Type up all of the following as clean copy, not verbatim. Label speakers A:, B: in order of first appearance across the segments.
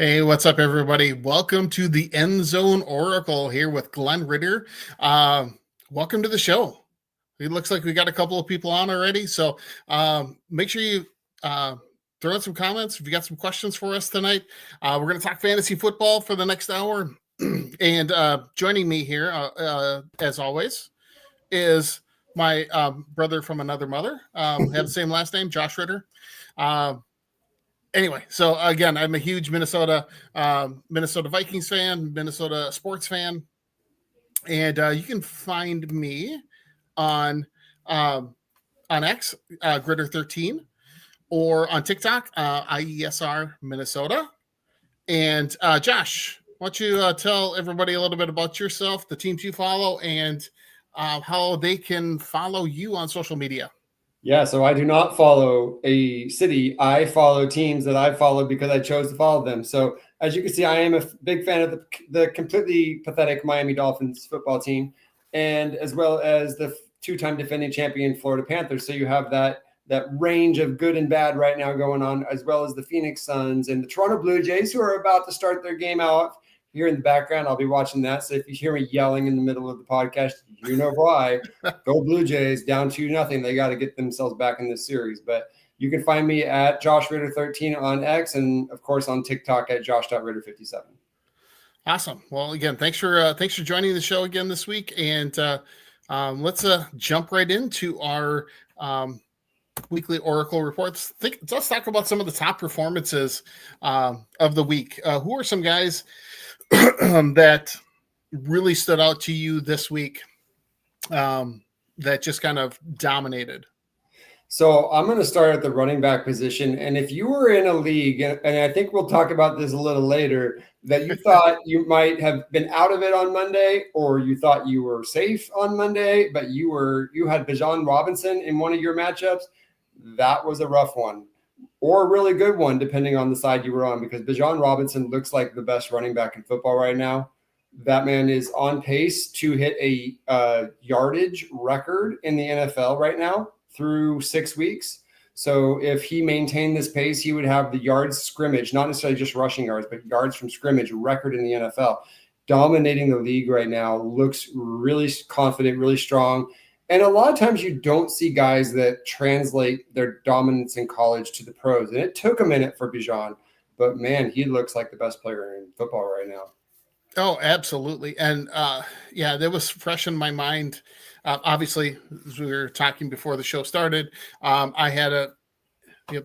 A: Hey, what's up, everybody? Welcome to the End Zone Oracle here with Glenn Ritter. Welcome to the show. It looks like we got a couple of people on already, so make sure you throw in some comments if you got some questions for us tonight. We're going to talk fantasy football for the next hour, and joining me here, as always, is my brother from another mother. We have the same last name, Josh Ritter. Anyway, so again, I'm a huge Minnesota Vikings fan, Minnesota sports fan, and you can find me on X, Gritter13, or on TikTok, IESR Minnesota. And Josh, why don't you tell everybody a little bit about yourself, the teams you follow, and how they can follow you on social media?
B: Yeah, so I do not follow a city. I follow teams that I followed because I chose to follow them. So as you can see, I am a big fan of the completely pathetic Miami Dolphins football team, and as well as the two-time defending champion Florida Panthers. So you have that range of good and bad right now going on, as well as the Phoenix Suns and the Toronto Blue Jays, who are about to start their game out. Here in the background, I'll be watching that. So if you hear me yelling in the middle of the podcast, you know why. Go Blue Jays, down 2-0. They got to get themselves back in this series. But you can find me at Josh Ritter 13 on X, and of course on TikTok at Josh.Ritter57.
A: Awesome. Well, again, thanks for joining the show again this week, and let's jump right into our weekly Oracle reports. Let's talk about some of the top performances of the week. Who are some guys that really stood out to you this week that just kind of dominated?
B: So I'm going to start at the running back position. And if you were in a league, and I think we'll talk about this a little later, that you thought you might have been out of it on Monday, or you thought you were safe on Monday, but you had Bijan Robinson in one of your matchups, that was a rough one, or a really good one, depending on the side you were on, because Bijan Robinson looks like the best running back in football right now. That man is on pace to hit a yardage record in the NFL right now through 6 weeks. So if he maintained this pace, he would have the yards scrimmage, not necessarily just rushing yards, but yards from scrimmage record in the NFL. Dominating the league right now, looks really confident, really strong. And a lot of times you don't see guys that translate their dominance in college to the pros. And it took a minute for Bijan, but man, he looks like the best player in football right now.
A: Oh, absolutely. And yeah, that was fresh in my mind. Obviously, as we were talking before the show started, I had a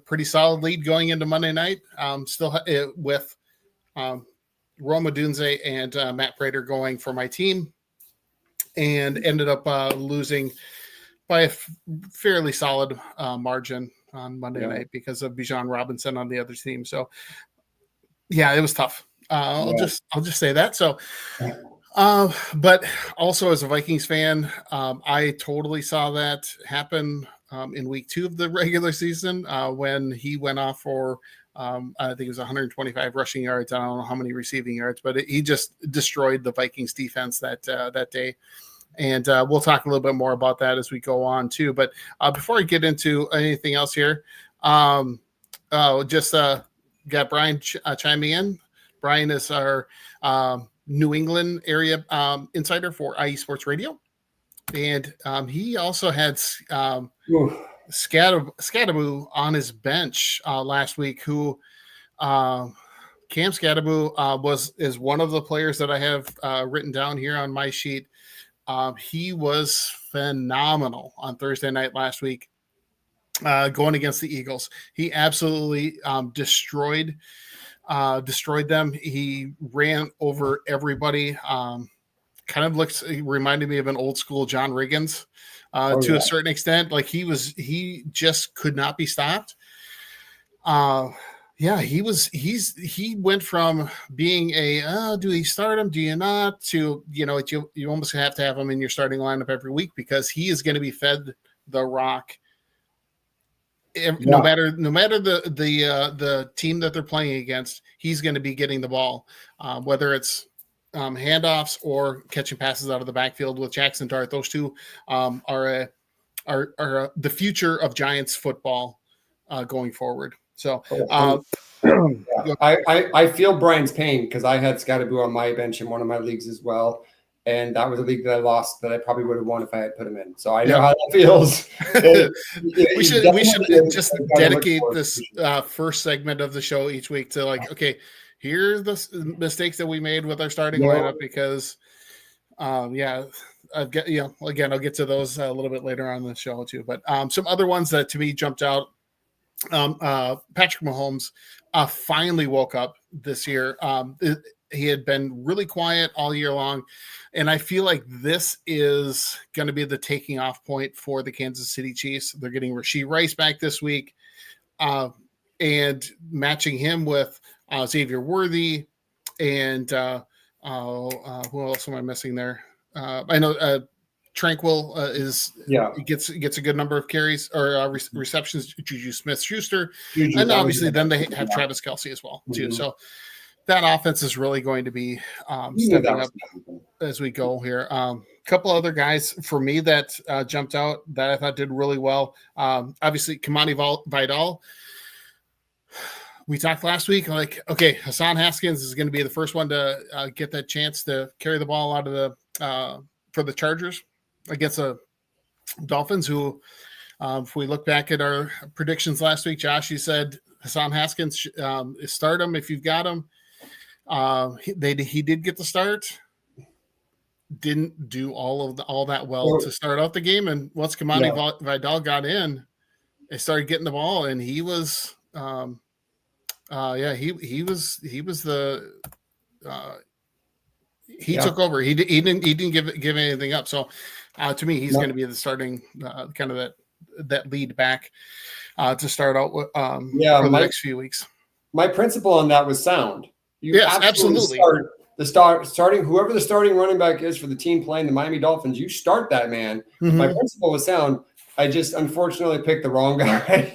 A: pretty solid lead going into Monday night, still with Rome Odunze and Matt Prater going for my team, and ended up losing by a fairly solid margin on Monday night because of Bijan Robinson on the other team. So yeah, it was tough. I'll just say that. So, but also as a Vikings fan, I totally saw that happen in week 2 of the regular season when he went off for I think it was 125 rushing yards. I don't know how many receiving yards, but he just destroyed the Vikings defense that day. And we'll talk a little bit more about that as we go on too. But before I get into anything else here, just got Brian chiming in. Brian is our New England area insider for IE Sports Radio. And he also had Scadaboo on his bench last week, who Cam Scadaboo is one of the players that I have written down here on my sheet. He was phenomenal on Thursday night last week going against the Eagles. He absolutely destroyed them. He ran over everybody. He reminded me of an old school John Riggins to a certain extent. Like he just could not be stopped. He went from being do you start him, do you not, to you almost have to have him in your starting lineup every week because he is going to be fed the rock. No matter the team that they're playing against, he's going to be getting the ball, whether it's handoffs or catching passes out of the backfield with Jackson Dart. Those two are the future of Giants football going forward. So
B: Yeah. I feel Brian's pain because I had Scatterboo on my bench in one of my leagues as well. And that was a league that I lost that I probably would have won if I had put him in. So I know how that feels.
A: We should just dedicate this first segment of the show each week to like, okay, here's the mistakes that we made with our starting lineup because, I've got, again, I'll get to those a little bit later on in the show too. But some other ones that to me jumped out. Patrick Mahomes finally woke up this year. He had been really quiet all year long. And I feel like this is going to be the taking off point for the Kansas City Chiefs. They're getting Rashee Rice back this week and matching him with Xavier Worthy. And who else am I missing there? I know Tranquil gets a good number of carries or receptions. Juju Smith-Schuster. And obviously then they have Travis Kelce as well too. So that offense is really going to be stepping up as we go here. Couple other guys for me that jumped out that I thought did really well. Obviously, Kamani Vidal. We talked last week, like, okay, Hassan Haskins is going to be the first one to get that chance to carry the ball out of the for the Chargers against the Dolphins, who, if we look back at our predictions last week, Josh, you said Hassan Haskins start him if you've got him. He did get the start. Didn't do all that well to start out the game, and once Kamani Vidal got in, they started getting the ball, and he was, he took over. He didn't give anything up. So, to me, he's going to be the starting kind of that lead back to start out with for the next few weeks.
B: My principle on that was sound.
A: Yes, absolutely.
B: Starting whoever the starting running back is for the team playing the Miami Dolphins, you start that man. Mm-hmm. My principle was sound. I just unfortunately picked the wrong guy.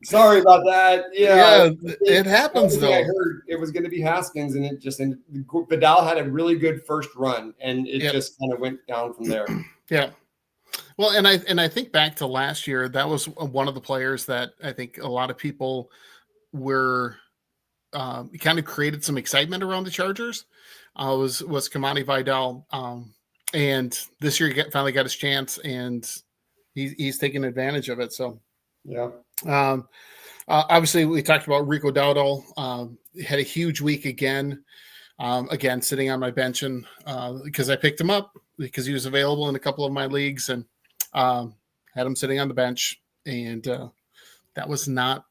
B: Sorry about that. Yeah,
A: it happens though.
B: I heard it was going to be Haskins, and Vidal had a really good first run, and it just kind of went down from there.
A: Yeah. Well, and I think back to last year, that was one of the players that I think a lot of people were. Kind of created some excitement around the Chargers. Was Kamani Vidal, and this year he finally got his chance, and he's taking advantage of it. So, obviously we talked about Rico Dowdle. Had a huge week again. Again, sitting on my bench and because I picked him up because he was available in a couple of my leagues, and had him sitting on the bench, and that was not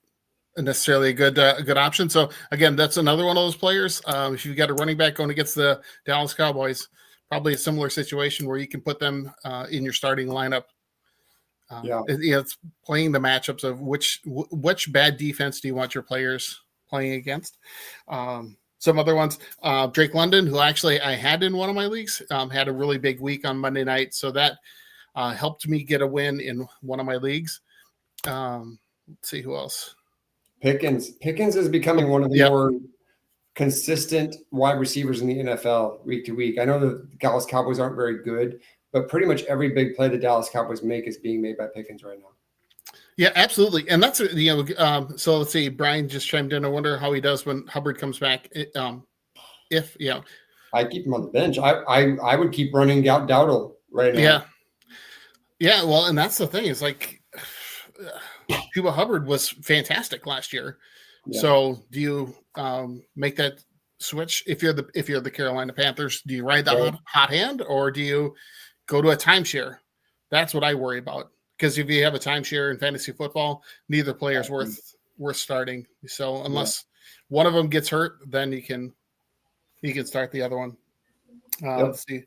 A: necessarily a good option. So again, that's another one of those players. If you've got a running back going against the Dallas Cowboys, probably a similar situation where you can put them in your starting lineup. It's playing the matchups of which bad defense do you want your players playing against. Some other ones, Drake London, who actually I had in one of my leagues, had a really big week on Monday night, so that helped me get a win in one of my leagues. Let's see who else.
B: Pickens is becoming one of the more consistent wide receivers in the NFL week to week. I know the Dallas Cowboys aren't very good, but pretty much every big play the Dallas Cowboys make is being made by Pickens right now.
A: Yeah, absolutely. And that's, so let's see, Brian just chimed in. I wonder how he does when Hubbard comes back.
B: I keep him on the bench. I would keep running out Dowdle right now.
A: Yeah. Well, and that's the thing is like, Chuba Hubbard was fantastic last year. Yeah. So do you make that switch if you're the Carolina Panthers? Do you ride the hot hand, or do you go to a timeshare? That's what I worry about, because if you have a timeshare in fantasy football, neither player is worth starting. So unless one of them gets hurt, then you can start the other one. Let's see.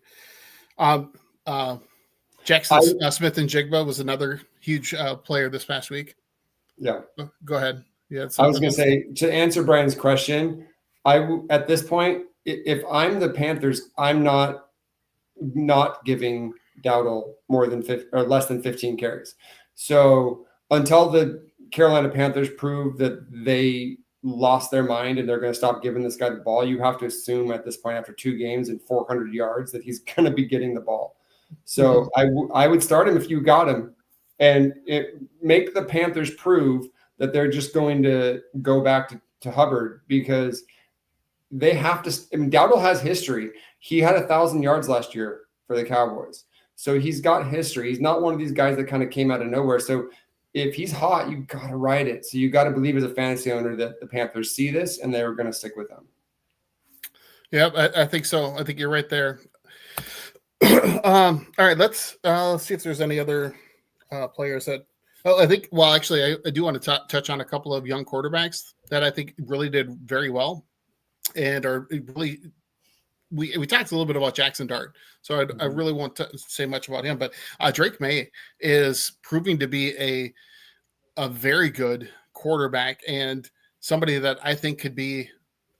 A: Jackson Smith and Jigba was another huge player this past week.
B: Yeah.
A: Go ahead. Yeah.
B: I was going to say, to answer Brian's question, at this point, if I'm the Panthers, I'm not giving Dowdle more than less than 15 carries. So until the Carolina Panthers prove that they lost their mind and they're going to stop giving this guy the ball, you have to assume at this point, after 2 games and 400 yards, that he's going to be getting the ball. So I would start him if you got him, and make the Panthers prove that they're just going to go back to Hubbard because they have to. I mean, Dowdle has history. He had 1,000 yards last year for the Cowboys. So he's got history. He's not one of these guys that kind of came out of nowhere. So if he's hot, you got to ride it. So you got to believe as a fantasy owner that the Panthers see this and they're going to stick with him.
A: Yeah, I think so. I think you're right there. All right, let's see if there's any other players that. Oh, I think. Well, actually, I do want to touch on a couple of young quarterbacks that I think really did very well, and are really. We talked a little bit about Jackson Dart, so I really won't say much about him. But Drake May is proving to be a very good quarterback and somebody that I think could be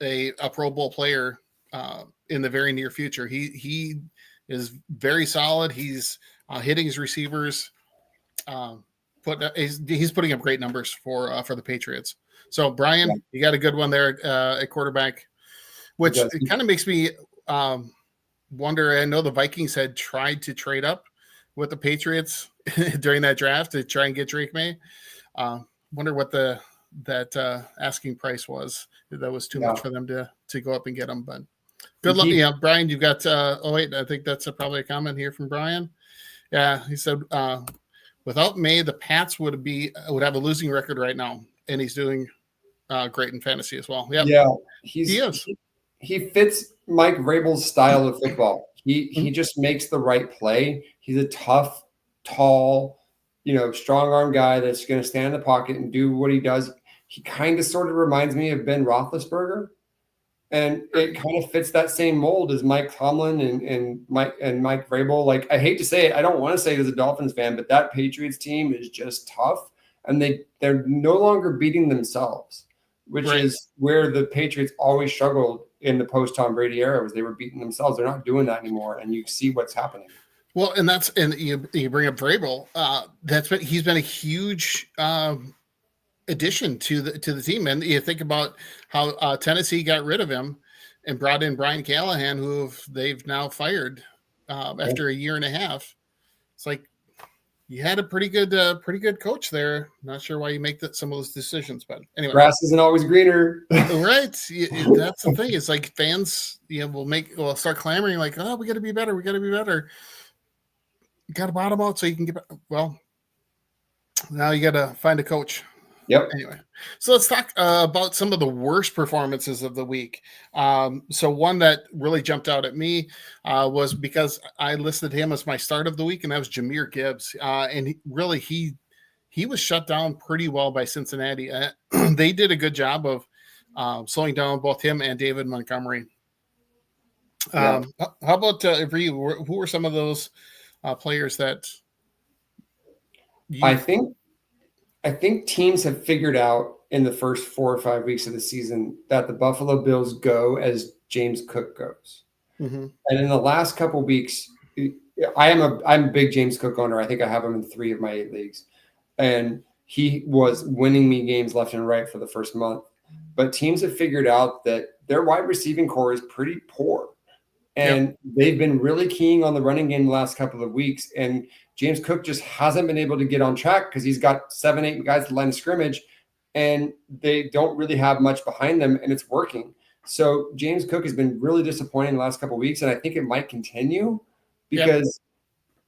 A: a Pro Bowl player in the very near future. He is very solid. He's hitting his receivers. He's putting up great numbers for the Patriots. So Brian, you got a good one there at quarterback, which kind of makes me wonder. I know the Vikings had tried to trade up with the Patriots during that draft to try and get Drake May. Wonder what that asking price was. That was too much for them to go up and get him. But good luck. Yeah, Brian, you've got. I think that's probably a comment here from Brian. Yeah, he said without May, the Pats would have a losing record right now, and he's doing great in fantasy as well. Yep.
B: Yeah, he fits Mike Vrabel's style of football. He just makes the right play. He's a tough, tall, strong arm guy that's going to stand in the pocket and do what he does. He kind of sort of reminds me of Ben Roethlisberger. And it kind of fits that same mold as Mike Tomlin and Mike Vrabel. Like, I hate to say it, I don't want to say it as a Dolphins fan, but that Patriots team is just tough, and they're no longer beating themselves, which is where the Patriots always struggled in the post Tom Brady era, was they were beating themselves. They're not doing that anymore, and you see what's happening.
A: Well, and you bring up Vrabel. He's been a huge addition to the team, and you think about how Tennessee got rid of him and brought in Brian Callahan, who they've now fired after a year and a half. It's like you had a pretty good coach there. Not sure why you make some of those decisions, but anyway,
B: grass isn't always greener,
A: right? That's the thing. It's like fans, will start clamoring like, "Oh, we got to be better. We got to be better." You got to bottom out so you can get back. Well, now you got to find a coach.
B: Yep.
A: Anyway, so let's talk about some of the worst performances of the week. So one that really jumped out at me was because I listed him as my start of the week, and that was Jahmyr Gibbs. And he was shut down pretty well by Cincinnati. They did a good job of slowing down both him and David Montgomery. How about for you? Who were some of those players that
B: I think teams have figured out in the first 4 or 5 weeks of the season that the Buffalo Bills go as James Cook goes. Mm-hmm. And in the last couple of weeks, I'm a big James Cook owner. I think I have him in 3 of my 8 leagues. And he was winning me games left and right for the first month. But teams have figured out that their wide receiving core is pretty poor. And they've been really keying on the running game the last couple of weeks. And James Cook just hasn't been able to get on track because he's got 7, 8 guys at the line of scrimmage, and they don't really have much behind them, and it's working. So James Cook has been really disappointing the last couple of weeks, and I think it might continue because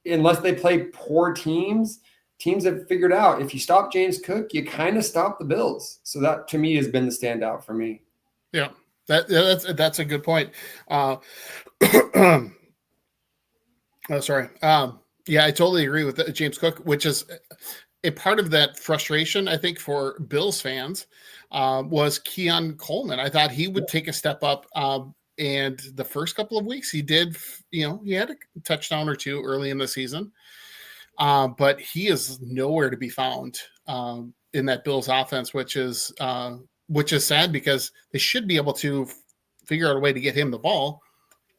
B: unless they play poor teams have figured out if you stop James Cook, you kind of stop the Bills. So that, to me, has been the standout for me.
A: Yeah. That's a good point. Sorry. I totally agree with James Cook, which is a part of that frustration, I think, for Bills fans was Keon Coleman. I thought he would take a step up. And the first couple of weeks he did, he had a touchdown or 2 early in the season. But he is nowhere to be found in that Bills offense, which is sad because they should be able to figure out a way to get him the ball.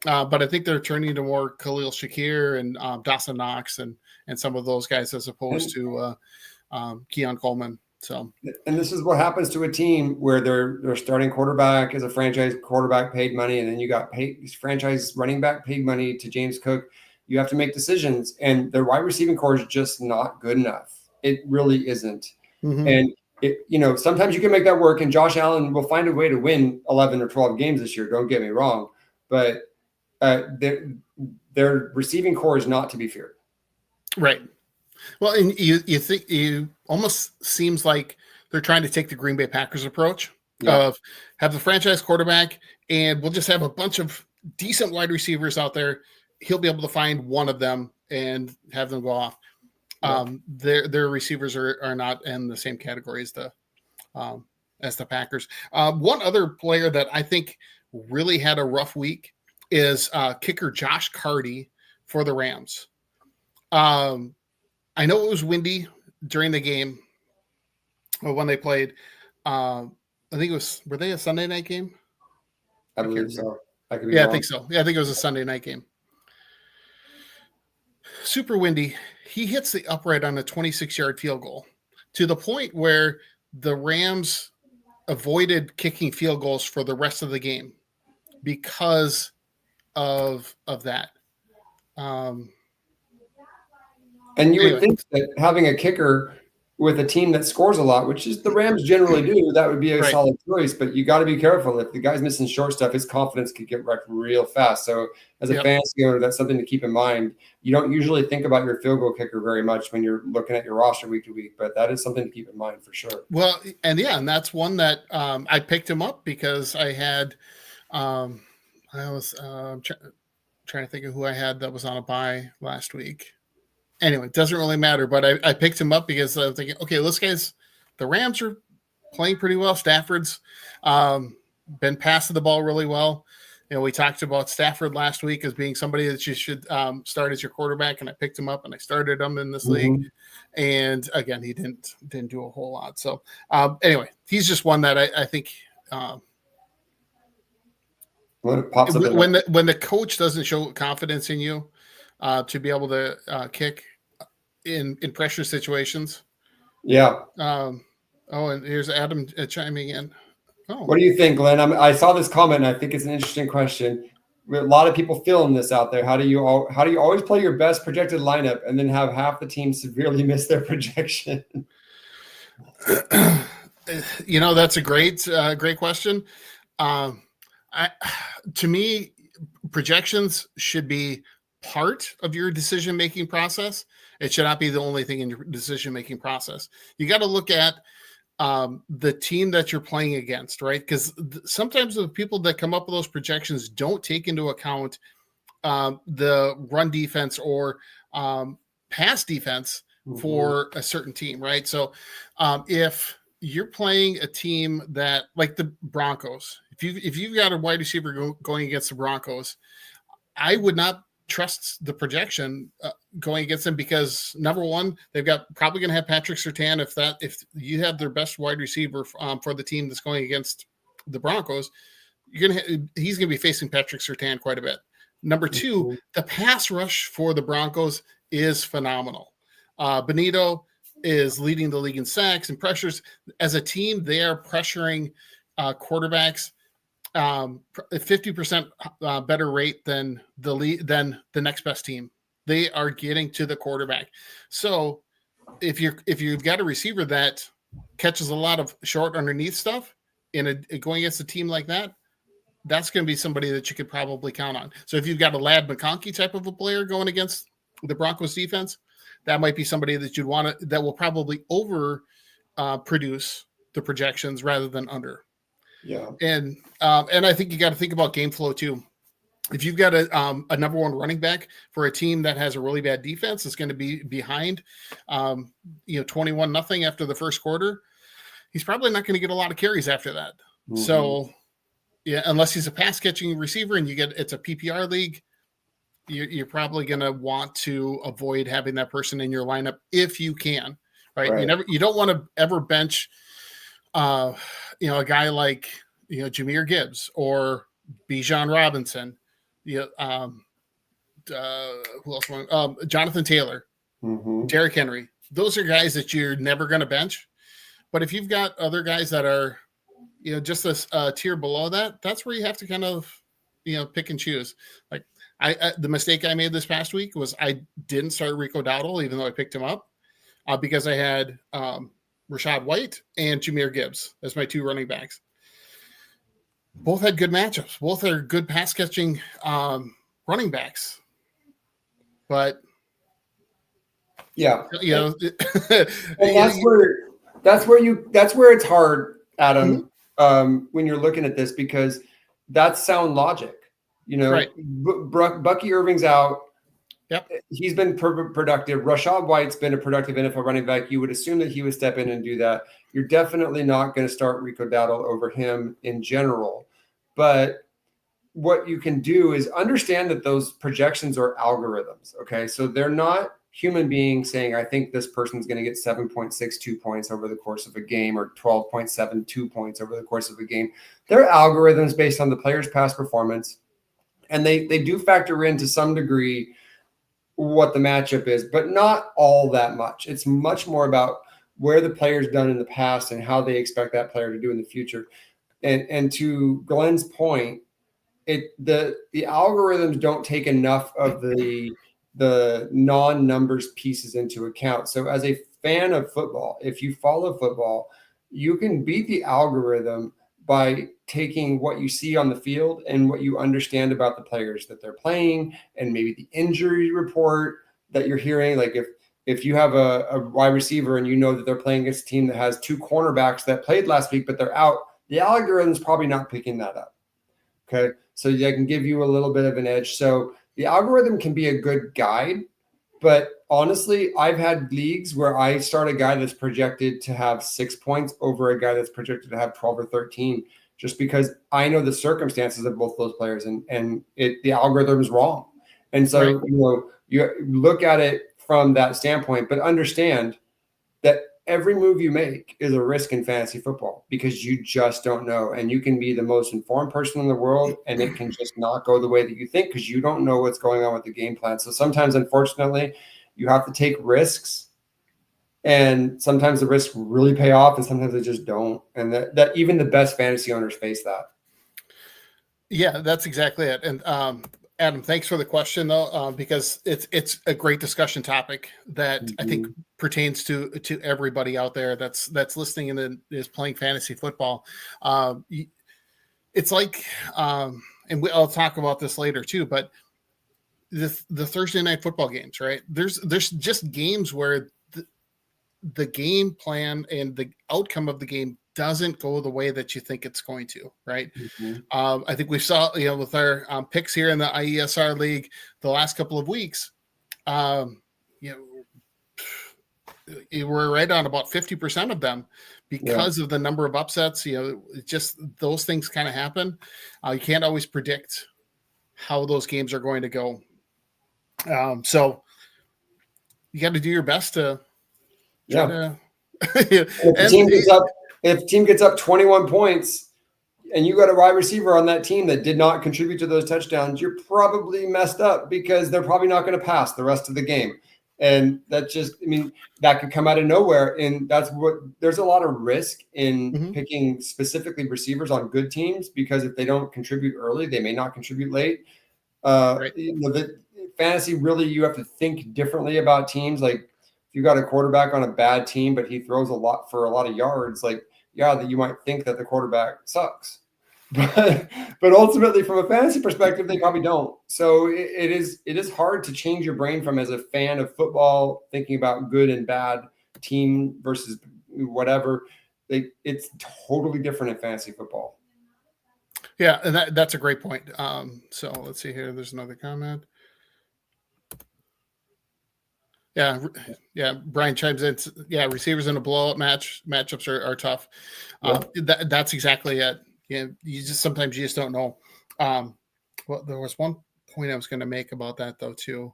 A: But I think they're turning to more Khalil Shakir and Dawson Knox and some of those guys as opposed to Keon Coleman. So,
B: and this is what happens to a team where their starting quarterback is a franchise quarterback paid money, and then you got franchise running back paid money to James Cook. You have to make decisions, and their wide receiving core is just not good enough. It really isn't. Mm-hmm. And sometimes you can make that work, and Josh Allen will find a way to win 11 or 12 games this year. Don't get me wrong, but their receiving core is not to be feared.
A: Right. Well, and you think you almost seems like they're trying to take the Green Bay Packers approach of have the franchise quarterback, and we'll just have a bunch of decent wide receivers out there. He'll be able to find one of them and have them go off. Their receivers are not in the same category as the Packers. One other player that I think really had a rough week is kicker Josh Carty for the Rams. I know it was windy during the game when they played. I think were they a Sunday night game?
B: I believe so.
A: I think so. Yeah, I think it was a Sunday night game. Super windy. He hits the upright on a 26-yard field goal to the point where the Rams avoided kicking field goals for the rest of the game because of that.
B: And you would think that having a kicker with a team that scores a lot, which is the Rams generally do, that would be a solid choice. But you got to be careful. If the guy's missing short stuff, his confidence could get wrecked real fast. So as a fantasy owner, that's something to keep in mind. You don't usually think about your field goal kicker very much when you're looking at your roster week to week, but that is something to keep in mind for sure.
A: Well, and that's one that I picked him up because I had I was trying to think of who I had that was on a bye last week. Anyway, it doesn't really matter, but I picked him up because I was thinking, okay, those guys, the Rams are playing pretty well. Stafford's been passing the ball really well. We talked about Stafford last week as being somebody that you should start as your quarterback, and I picked him up and I started him in this league. And again, he didn't do a whole lot. So anyway, he's just one that I think when the coach doesn't show confidence in you to be able to kick in pressure situations.
B: Yeah.
A: And here's Adam chiming in. Oh.
B: What do you think, Glenn? I saw this comment, and I think it's an interesting question. A lot of people feeling this out there. How do you always play your best projected lineup and then have half the team severely miss their projection?
A: That's a great question. To me, projections should be part of your decision-making process. It should not be the only thing in your decision-making process. You got to look at the team that you're playing against, right? Because sometimes the people that come up with those projections don't take into account the run defense or pass defense for a certain team, right? So if you're playing a team that, like the Broncos, if you've got a wide receiver going against the Broncos, I would not trust the projection going against them because number one, they've got probably going to have Patrick Surtain. If you have their best wide receiver for the team that's going against the Broncos, he's going to be facing Patrick Surtain quite a bit. Number two, the pass rush for the Broncos is phenomenal. Benito is leading the league in sacks and pressures. As a team, they are pressuring quarterbacks 50% better rate than the next best team. They are getting to the quarterback. So if you've got a receiver that catches a lot of short underneath stuff going against a team like that, that's going to be somebody that you could probably count on. So if you've got a Ladd McConkey type of a player going against the Broncos defense, that might be somebody that you'd want to, that will probably over produce the projections rather than under.
B: Yeah.
A: And I think you got to think about game flow too. If you've got a number one running back for a team that has a really bad defense, it's going to be behind, 21-0 after the first quarter. He's probably not going to get a lot of carries after that. Mm-hmm. So, yeah, unless he's a pass catching receiver and it's a PPR league, you're probably going to want to avoid having that person in your lineup if you can. Right? You don't want to ever bench, a guy like Jahmyr Gibbs or Bijan Robinson. Who else? Jonathan Taylor, Derrick Henry. Those are guys that you're never going to bench. But if you've got other guys that are, just this tier below that, that's where you have to kind of, pick and choose. Like the mistake I made this past week was I didn't start Rico Dowdle, even though I picked him up because I had Rashad White and Jahmyr Gibbs as my 2 running backs. Both had good matchups. Both are good pass catching running backs. But
B: yeah,
A: you know,
B: and that's where it's hard, Adam, when you're looking at this, because that's sound logic. You know,
A: right.
B: Bucky Irving's out.
A: Yep.
B: He's been productive. Rashad White's been a productive NFL running back. You would assume that he would step in and do that. You're definitely not going to start Rico Dowdle over him in general. But what you can do is understand that those projections are algorithms. Okay. So they're not human beings saying, I think this person's going to get 7.62 points over the course of a game or 12.72 points over the course of a game. They're algorithms based on the player's past performance. And they do factor in to some degree what the matchup is, but not all that much. It's much more about where the player's done in the past and how they expect that player to do in the future. And to Glenn's point, the algorithms don't take enough of the non-numbers pieces into account. So as a fan of football, if you follow football, you can beat the algorithm by taking what you see on the field and what you understand about the players that they're playing, and maybe the injury report that you're hearing. Like if you have a wide receiver and you know that they're playing against a team that has 2 cornerbacks that played last week, but they're out, the algorithm's probably not picking that up. Okay. So that can give you a little bit of an edge. So the algorithm can be a good guide, but honestly, I've had leagues where I start a guy that's projected to have 6 points over a guy that's projected to have 12 or 13, just because I know the circumstances of both those players, and the algorithm is wrong. And so,
A: right.
B: You look at it from that standpoint, but understand that every move you make is a risk in fantasy football, because you just don't know. And you can be the most informed person in the world, and it can just not go the way that you think, because you don't know what's going on with the game plan. So sometimes, unfortunately, you have to take risks, and sometimes the risks really pay off, and sometimes they just don't. And that even the best fantasy owners face that.
A: Yeah, that's exactly it. And Adam, thanks for the question, though, because it's a great discussion topic that I think pertains to everybody out there that's listening and is playing fantasy football. It's like, and I'll talk about this later too, but the Thursday night football games, right? There's just games where the game plan and the outcome of the game doesn't go the way that you think it's going to, right? I think we saw, with our picks here in the IESR league the last couple of weeks, we're right on about 50% of them because of the number of upsets. Just those things kind of happen. You can't always predict how those games are going to go. So you got to do your best to try to.
B: If the team gets up 21 points and you got a wide receiver on that team that did not contribute to those touchdowns, you're probably messed up, because they're probably not going to pass the rest of the game. And that that could come out of nowhere. And there's a lot of risk in picking specifically receivers on good teams, because if they don't contribute early, they may not contribute late.
A: Right.
B: The fantasy, really, you have to think differently about teams. Like, if you got a quarterback on a bad team, but he throws a lot of yards, that you might think that the quarterback sucks. But ultimately, from a fantasy perspective, they probably don't. So it is hard to change your brain from, as a fan of football, thinking about good and bad team versus whatever. It's totally different in fantasy football.
A: Yeah, and that's a great point. So let's see here. There's another comment. Yeah. Brian chimes in. Yeah, receivers in a blowout matchups are tough. That's exactly it. You sometimes you just don't know. Well, there was one point I was going to make about that though too,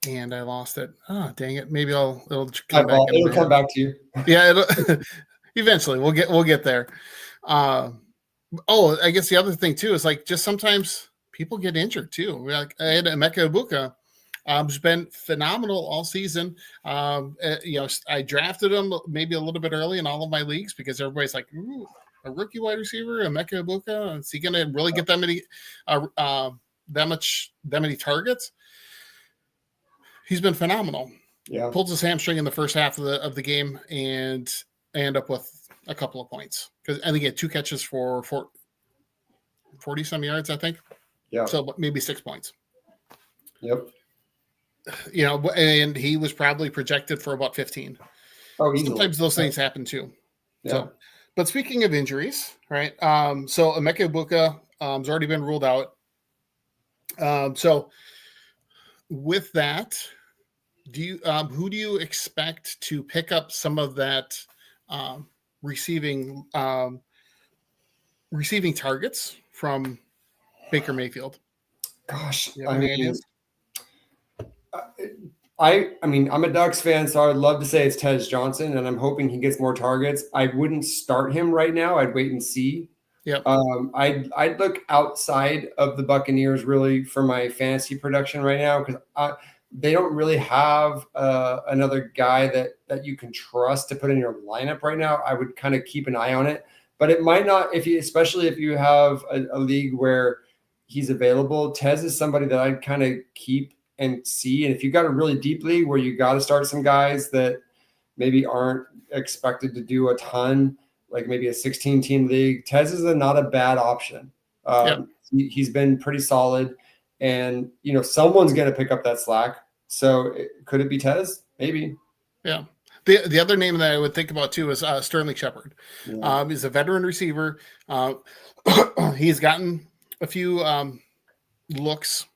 A: and I lost it. Oh, dang it! Maybe it'll come back.
B: It'll come back to you.
A: Yeah, eventually we'll get there. I guess the other thing too is just sometimes people get injured too. I had Emeka Egbuka. Who's been phenomenal all season. I drafted him maybe a little bit early in all of my leagues, because everybody's like, ooh, a rookie wide receiver, Emeka Egbuka, is he going to really get that many targets? He's been phenomenal.
B: Yeah.
A: pulls his hamstring in the first half of the game, and I end up with a couple of points because I think he had 2 catches for 40 some yards, I think.
B: Yeah.
A: So maybe 6 points.
B: Yep.
A: And he was probably projected for about 15.
B: Oh, easily.
A: Sometimes those things happen too.
B: Yeah.
A: So, but speaking of injuries, right? So Emeka Egbuka has already been ruled out. So with that, who do you expect to pick up some of that receiving targets from Baker Mayfield?
B: Gosh,
A: You have any ideas?
B: I mean, I'm a Ducks fan, so I would love to say it's Tez Johnson, and I'm hoping he gets more targets. I wouldn't start him right now. I'd wait and see.
A: Yep.
B: I'd look outside of the Buccaneers really for my fantasy production right now because they don't really have another guy that you can trust to put in your lineup right now. I would kind of keep an eye on it, but it might not especially if you have a league where he's available. Tez is somebody that I'd kind of keep and see. And if you got a really deep league where you got to start some guys that maybe aren't expected to do a ton, like maybe a 16-team league, Tez is not a bad option. He's been pretty solid, and someone's going to pick up that slack. So could it be Tez? Maybe.
A: Yeah. The other name that I would think about too is Sterling Shepard.
B: Yeah.
A: He's a veteran receiver. He's gotten a few looks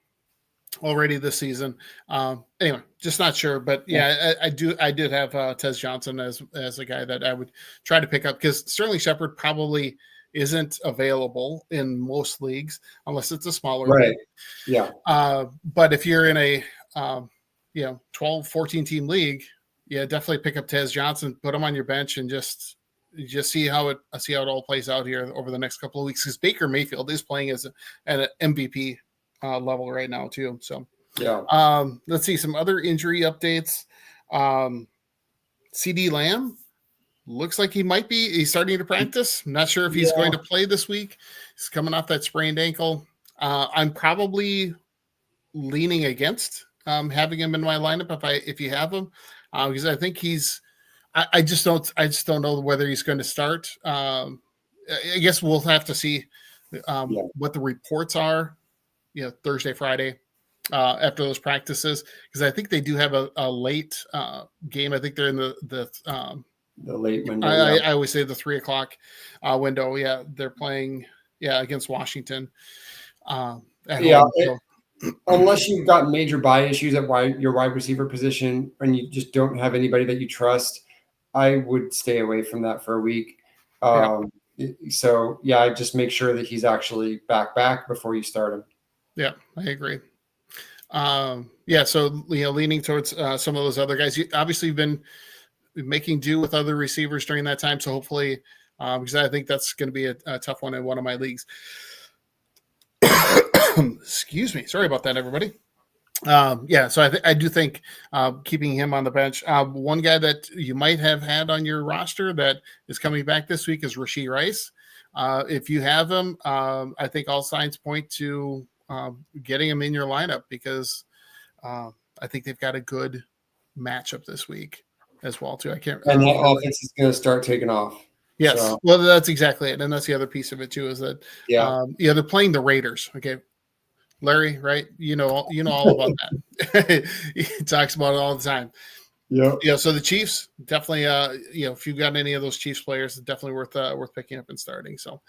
A: already this season. Anyway, just not sure, but yeah, I did have Tez Johnson as a guy that I would try to pick up because Sterling Shepard probably isn't available in most leagues unless it's a smaller league.
B: Yeah.
A: But if you're in a 12, 14 team league, yeah, definitely pick up Tez Johnson, put him on your bench, and just see how it all plays out here over the next couple of weeks. Because Baker Mayfield is playing at an MVP level right now too. So
B: yeah.
A: Let's see some other injury updates. CD Lamb looks like he's starting to practice. I'm not sure if he's going to play this week. He's coming off that sprained ankle. I'm probably leaning against having him in my lineup if you have him, because I think I just don't know whether he's going to start. I guess we'll have to see what the reports are, Thursday, Friday, after those practices, because I think they do have a late game. I think they're in the
B: late window.
A: I always say the 3:00 window. Yeah, they're playing against Washington.
B: Unless you've got major buy issues at your wide receiver position and you just don't have anybody that you trust, I would stay away from that for a week. So I just make sure that he's actually back before you start him.
A: Yeah, I agree. So leaning towards some of those other guys. You obviously have been making do with other receivers during that time, so hopefully, because I think that's going to be a tough one in one of my leagues. Excuse me. Sorry about that, everybody. So I do think keeping him on the bench. One guy that you might have had on your roster that is coming back this week is Rashee Rice. If you have him, I think all signs point to getting him in your lineup because I think they've got a good matchup this week as well too. And
B: that offense is going to start taking off.
A: Yes, so. Well, that's exactly it, and that's the other piece of it too. Is that they're playing the Raiders. Okay, Larry, right? You know all about that. He talks about it all the time.
B: Yeah.
A: So the Chiefs definitely. If you've got any of those Chiefs players, it's definitely worth picking up and starting. So,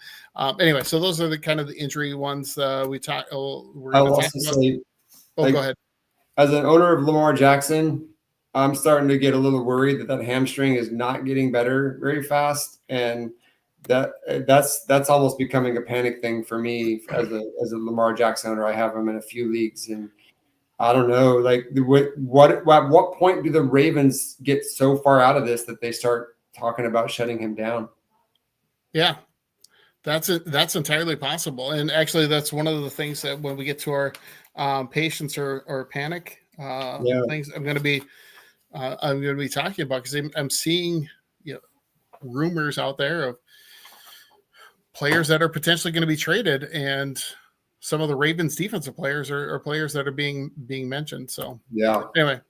A: anyway, so those are the kind of the injury ones we talk.
B: I'll also say,
A: go ahead.
B: As an owner of Lamar Jackson, I'm starting to get a little worried that hamstring is not getting better very fast, and that's almost becoming a panic thing for me as a Lamar Jackson owner. I have him in a few leagues, and I don't know, like at what point do the Ravens get so far out of this that they start talking about shutting him down?
A: Yeah, that's entirely possible, and actually, that's one of the things that when we get to our patience or panic things, I'm going to be talking about because I'm seeing rumors out there of players that are potentially going to be traded, and some of the Ravens defensive players are players that are being mentioned. So
B: anyway,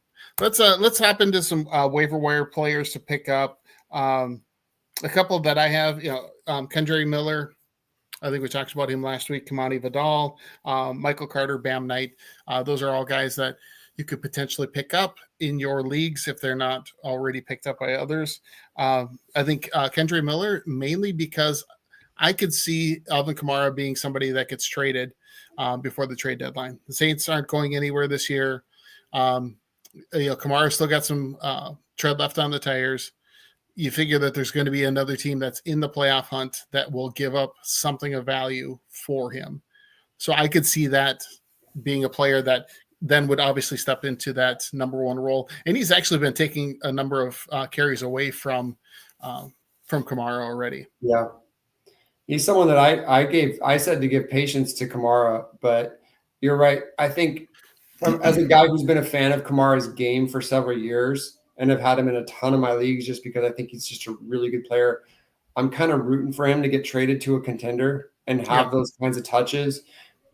A: Let's hop into some waiver wire players to pick up. A couple that I have, Kendre Miller. I think we talked about him last week. Kamani Vidal, Michael Carter, Bam Knight. Those are all guys that you could potentially pick up in your leagues if they're not already picked up by others. I think Kendre Miller, mainly because I could see Alvin Kamara being somebody that gets traded before the trade deadline. The Saints aren't going anywhere this year. Kamara still got some tread left on the tires. You figure that there's going to be another team that's in the playoff hunt that will give up something of value for him. So I could see that being a player that then would obviously step into that number one role. And he's actually been taking a number of carries away from Kamara already.
B: Yeah. He's someone that I said to give patience to Kamara, but you're right. I think as a guy who's been a fan of Kamara's game for several years, and have had him in a ton of my leagues just because I think he's just a really good player, I'm kind of rooting for him to get traded to a contender and have those kinds of touches.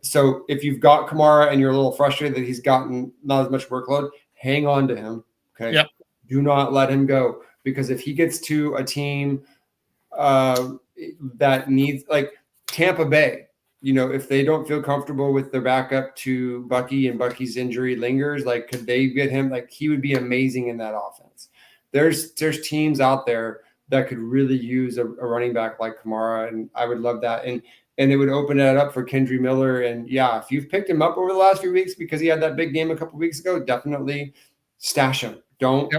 B: So if you've got Kamara and you're a little frustrated that he's gotten not as much workload, hang on to him. Okay.
A: Yep.
B: Do not let him go, because if he gets to a team that needs, like Tampa Bay, if they don't feel comfortable with their backup to Bucky and Bucky's injury lingers, like, could they get him? Like, he would be amazing in that offense. There's teams out there that could really use a running back like Kamara, and I would love that. And it would open that up for Kendre Miller. And yeah, if you've picked him up over the last few weeks because he had that big game a couple weeks ago, definitely stash him. Don't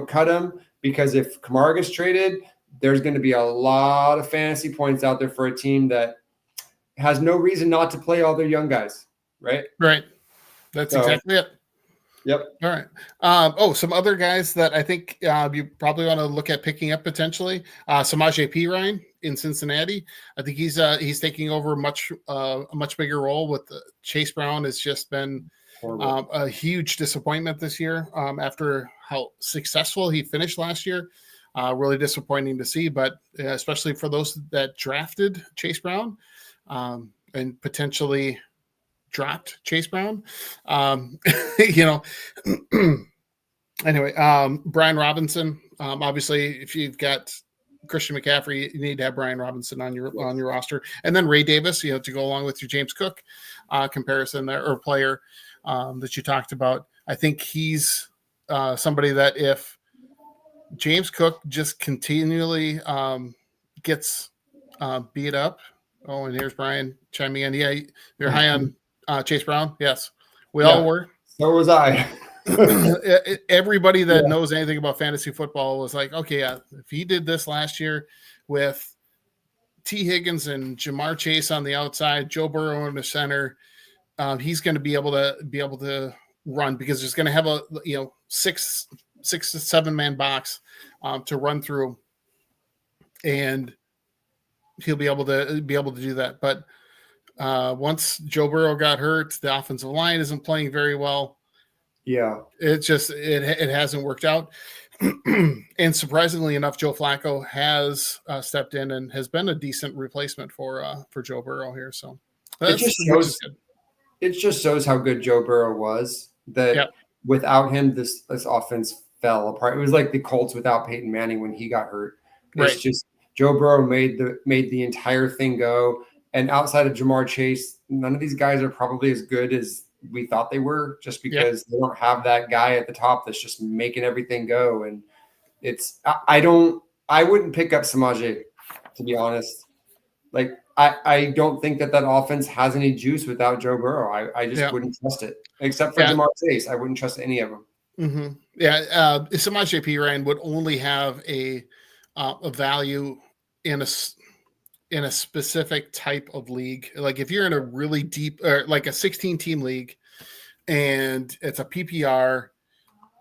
B: cut him, because if Kamara gets traded, there's going to be a lot of fantasy points out there for a team that has no reason not to play all their young guys, right?
A: Right. That's exactly it.
B: Yep.
A: All right. Some other guys that I think you probably want to look at picking up potentially. Samaje Perine in Cincinnati. I think he's taking over a much bigger role with Chase Brown. Has just been a huge disappointment this year after how successful he finished last year. Really disappointing to see, but especially for those that drafted Chase Brown and potentially dropped Chase Brown. Anyway, Brian Robinson. Obviously, if you've got Christian McCaffrey, you need to have Brian Robinson on your roster, and then Ray Davis, to go along with your James Cook comparison there, or player that you talked about. I think he's somebody that if James Cook just continually gets beat up. Oh, and here's Brian chiming in. Yeah, you're high on Chase Brown. Yes, we all were.
B: So was I.
A: Everybody that knows anything about fantasy football was like, okay, if he did this last year with T. Higgins and Jamar Chase on the outside, Joe Burrow in the center, he's going to be able to run, because there's going to have a 6 to 7 man box to run through, and he'll be able to do that. But once Joe Burrow got hurt, the offensive line isn't playing very well.
B: Yeah,
A: it hasn't worked out. And surprisingly enough, Joe Flacco has stepped in and has been a decent replacement for Joe Burrow here. So
B: it just shows how good Joe Burrow was. That without him, this offense fell apart. It was like the Colts without Peyton Manning when he got hurt. It's just Joe Burrow made the entire thing go. And outside of Jamar Chase, none of these guys are probably as good as we thought they were, just because they don't have that guy at the top that's just making everything go. And I wouldn't pick up Samaje, to be honest. Like, I don't think that offense has any juice without Joe Burrow. I just wouldn't trust it, except for Jamar Chase. I wouldn't trust any of them.
A: Mm-hmm. Yeah. Samaje Perine would only have a value in a specific type of league. Like if you're in a really deep, or like a 16 team league and it's a PPR,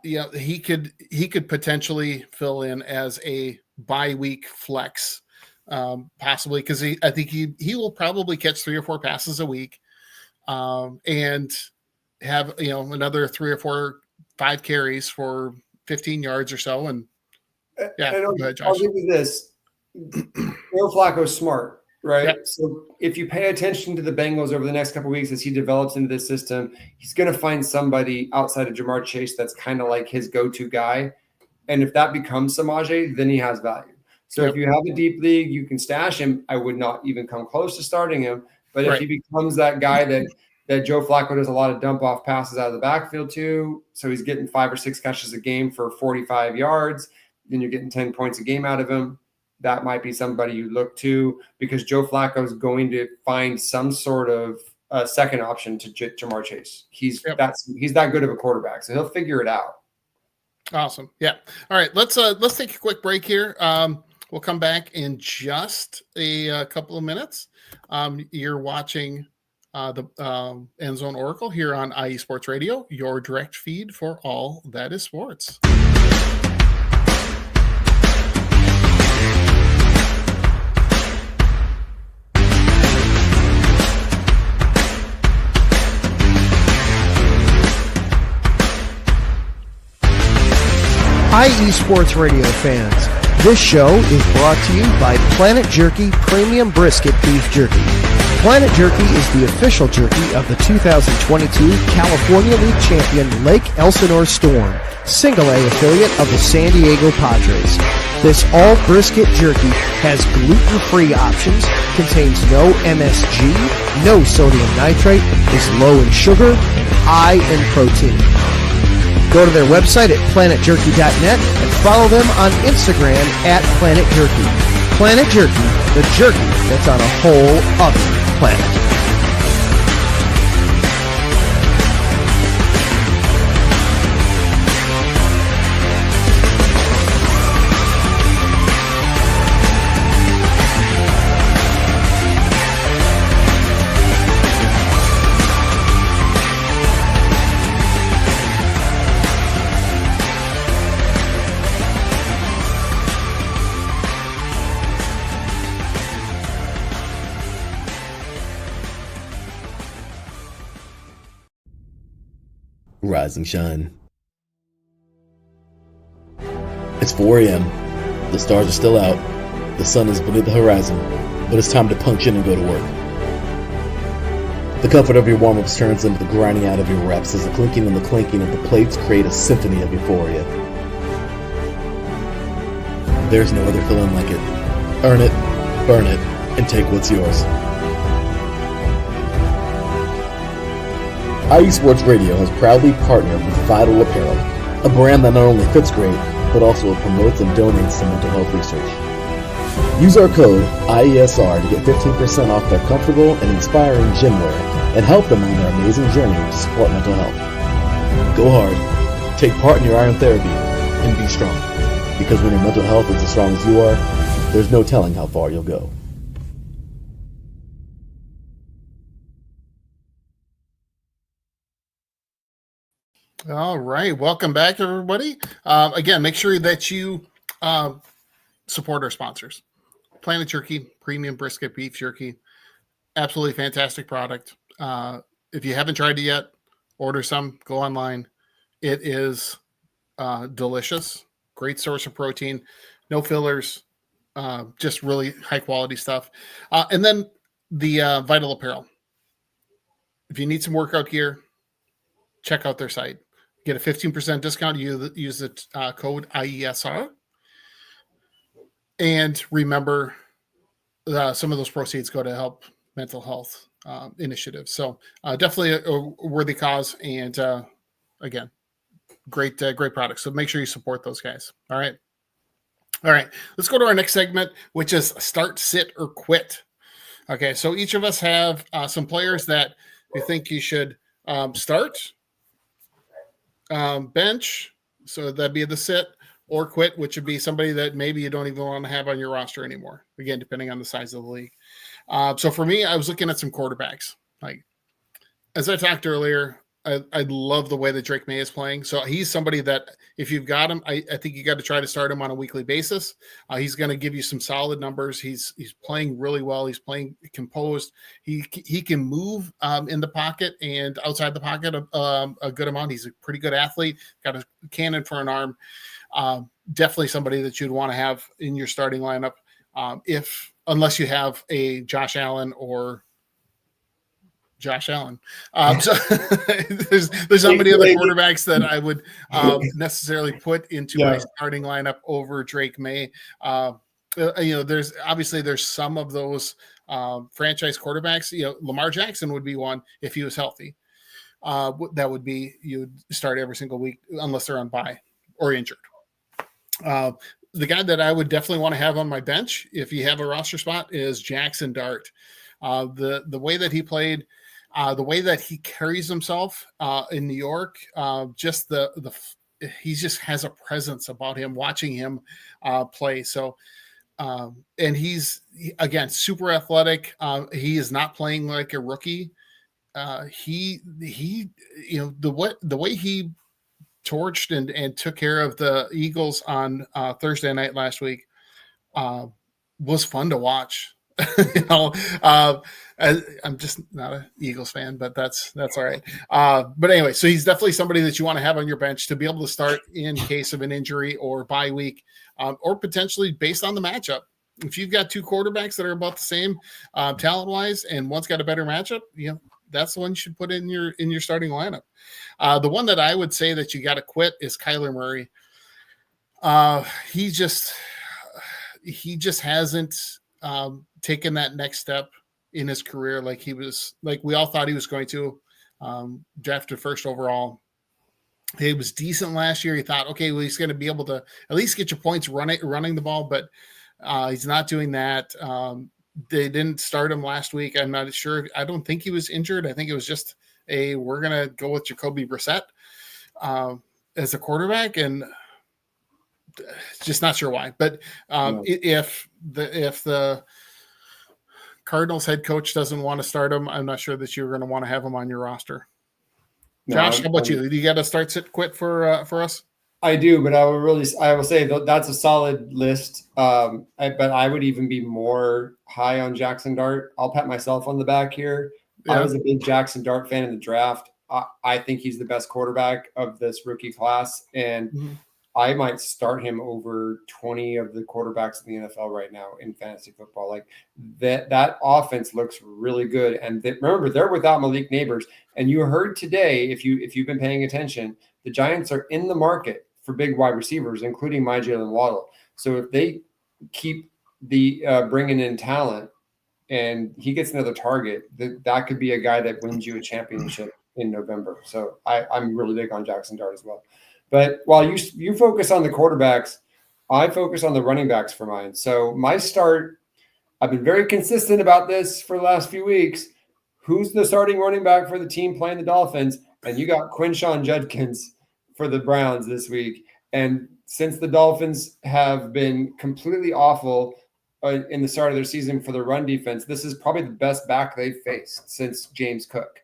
A: he could potentially fill in as a bye week flex, possibly, because I think he will probably catch 3 or 4 passes a week, and have another 3 or 4, 5 carries for 15 yards or so. And
B: I'll give you this. Joe Flacco's smart. right?
A: Yep.
B: So if you pay attention to the Bengals over the next couple of weeks as he develops into this system, he's going to find somebody outside of Jamar Chase that's kind of like his go-to guy. And if that becomes Samaje, then he has value. So if you have a deep league, you can stash him. I would not even come close to starting him. But if he becomes that guy that Joe Flacco does a lot of dump off passes out of the backfield to, so he's getting 5 or 6 catches a game for 45 yards, then you're getting 10 points a game out of him. That might be somebody you look to, because Joe Flacco is going to find some sort of second option to Jamar Chase. He's that good of a quarterback, so he'll figure it out.
A: Awesome. Yeah. All right. Let's take a quick break here. We'll come back in just a couple of minutes. You're watching the End Zone Oracle here on IE Sports Radio, your direct feed for all that is sports.
C: IE Sports Radio fans, this show is brought to you by Planet Jerky Premium Brisket Beef Jerky. Planet Jerky is the official jerky of the 2022 California League champion Lake Elsinore Storm, single A affiliate of the San Diego Padres. This all brisket jerky has gluten-free options, contains no MSG, no sodium nitrate, is low in sugar, and high in protein. Go to their website at planetjerky.net and follow them on Instagram at Planet Jerky. Planet Jerky, the jerky that's on a whole other planet.
D: Rise and shine. It's 4 a.m. The stars are still out. The sun is beneath the horizon, but it's time to punch in and go to work. The comfort of your warm-ups turns into the grinding out of your reps as the clinking and the clanking of the plates create a symphony of euphoria. There's no other feeling like it. Earn it, burn it, and take what's yours. IE Sports Radio has proudly partnered with Vital Apparel, a brand that not only fits great, but also promotes and donates to mental health research. Use our code IESR to get 15% off their comfortable and inspiring gym wear and help them on their amazing journey to support mental health. Go hard, take part in your iron therapy, and be strong. Because when your mental health is as strong as you are, there's no telling how far you'll go.
A: All right. Welcome back, everybody. Again, make sure that you support our sponsors. Planet Jerky, Premium Brisket Beef Jerky. Absolutely fantastic product. If you haven't tried it yet, order some. Go online. It is delicious. Great source of protein. No fillers. Just really high-quality stuff. And then the Vital Apparel. If you need some workout gear, check out their site. Get a 15% discount. Use the code IESR. And remember, some of those proceeds go to help mental health initiatives. So definitely a worthy cause. And again, great product. So make sure you support those guys. All right. Let's go to our next segment, which is start, sit, or quit. Okay. So each of us have some players that we think you should start, bench, so that'd be the sit, or quit, which would be somebody that maybe you don't even want to have on your roster anymore. Again, depending on the size of the league. So for me, I was looking at some quarterbacks. Like, as I talked earlier, I love the way that Drake May is playing. So he's somebody that if you've got him, I think you got to try to start him on a weekly basis. He's going to give you some solid numbers. He's playing really well. He's playing composed. He can move in the pocket and outside the pocket a good amount. He's a pretty good athlete. Got a cannon for an arm. Definitely somebody that you'd want to have in your starting lineup if unless you have a Josh Allen or Josh Allen. So there's not many other quarterbacks that I would necessarily put into my starting lineup over Drake May. There's some of those franchise quarterbacks. Lamar Jackson would be one if he was healthy. That would be, you'd start every single week unless they're on bye or injured. The guy that I would definitely want to have on my bench if you have a roster spot is Jackson Dart. The way that he played, the way that he carries himself in New York, he just has a presence about him. Watching him play, so and he's again super athletic. He is not playing like a rookie. The way he torched and took care of the Eagles on Thursday night last week was fun to watch. I'm just not an Eagles fan, but that's all right. But anyway, so he's definitely somebody that you want to have on your bench to be able to start in case of an injury or bye week, or potentially based on the matchup. If you've got two quarterbacks that are about the same talent wise, and one's got a better matchup, that's the one you should put in your starting lineup. The one that I would say that you got to quit is Kyler Murray. He just hasn't taken that next step in his career like we all thought he was going to. Drafted first overall. He was decent last year. He thought, okay, well, he's going to be able to at least get your points running the ball, but he's not doing that. They didn't start him last week. I'm not sure. I don't think he was injured. I think it was just we're going to go with Jacoby Brissett as a quarterback, and just not sure why. But if the Cardinals head coach doesn't want to start him, I'm not sure that you're going to want to have him on your roster. Josh, how about you? You got to start, sit, quit for us?
B: I do, but I will say that's a solid list. But I would even be more high on Jackson Dart. I'll pat myself on the back here. Yeah. I was a big Jackson Dart fan in the draft. I think he's the best quarterback of this rookie class, and I might start him over 20 of the quarterbacks in the NFL right now in fantasy football. Like that offense looks really good. And remember, they're without Malik Nabers. And you heard today, if you've been paying attention, the Giants are in the market for big wide receivers, including my Jalen Waddle. So if they keep bringing in talent and he gets another target, that could be a guy that wins you a championship in November. So I'm really big on Jackson Dart as well. But while you focus on the quarterbacks, I focus on the running backs for mine. So my start, I've been very consistent about this for the last few weeks. Who's the starting running back for the team playing the Dolphins? And you got Quinshon Judkins for the Browns this week. And since the Dolphins have been completely awful in the start of their season for the run defense, this is probably the best back they've faced since James Cook.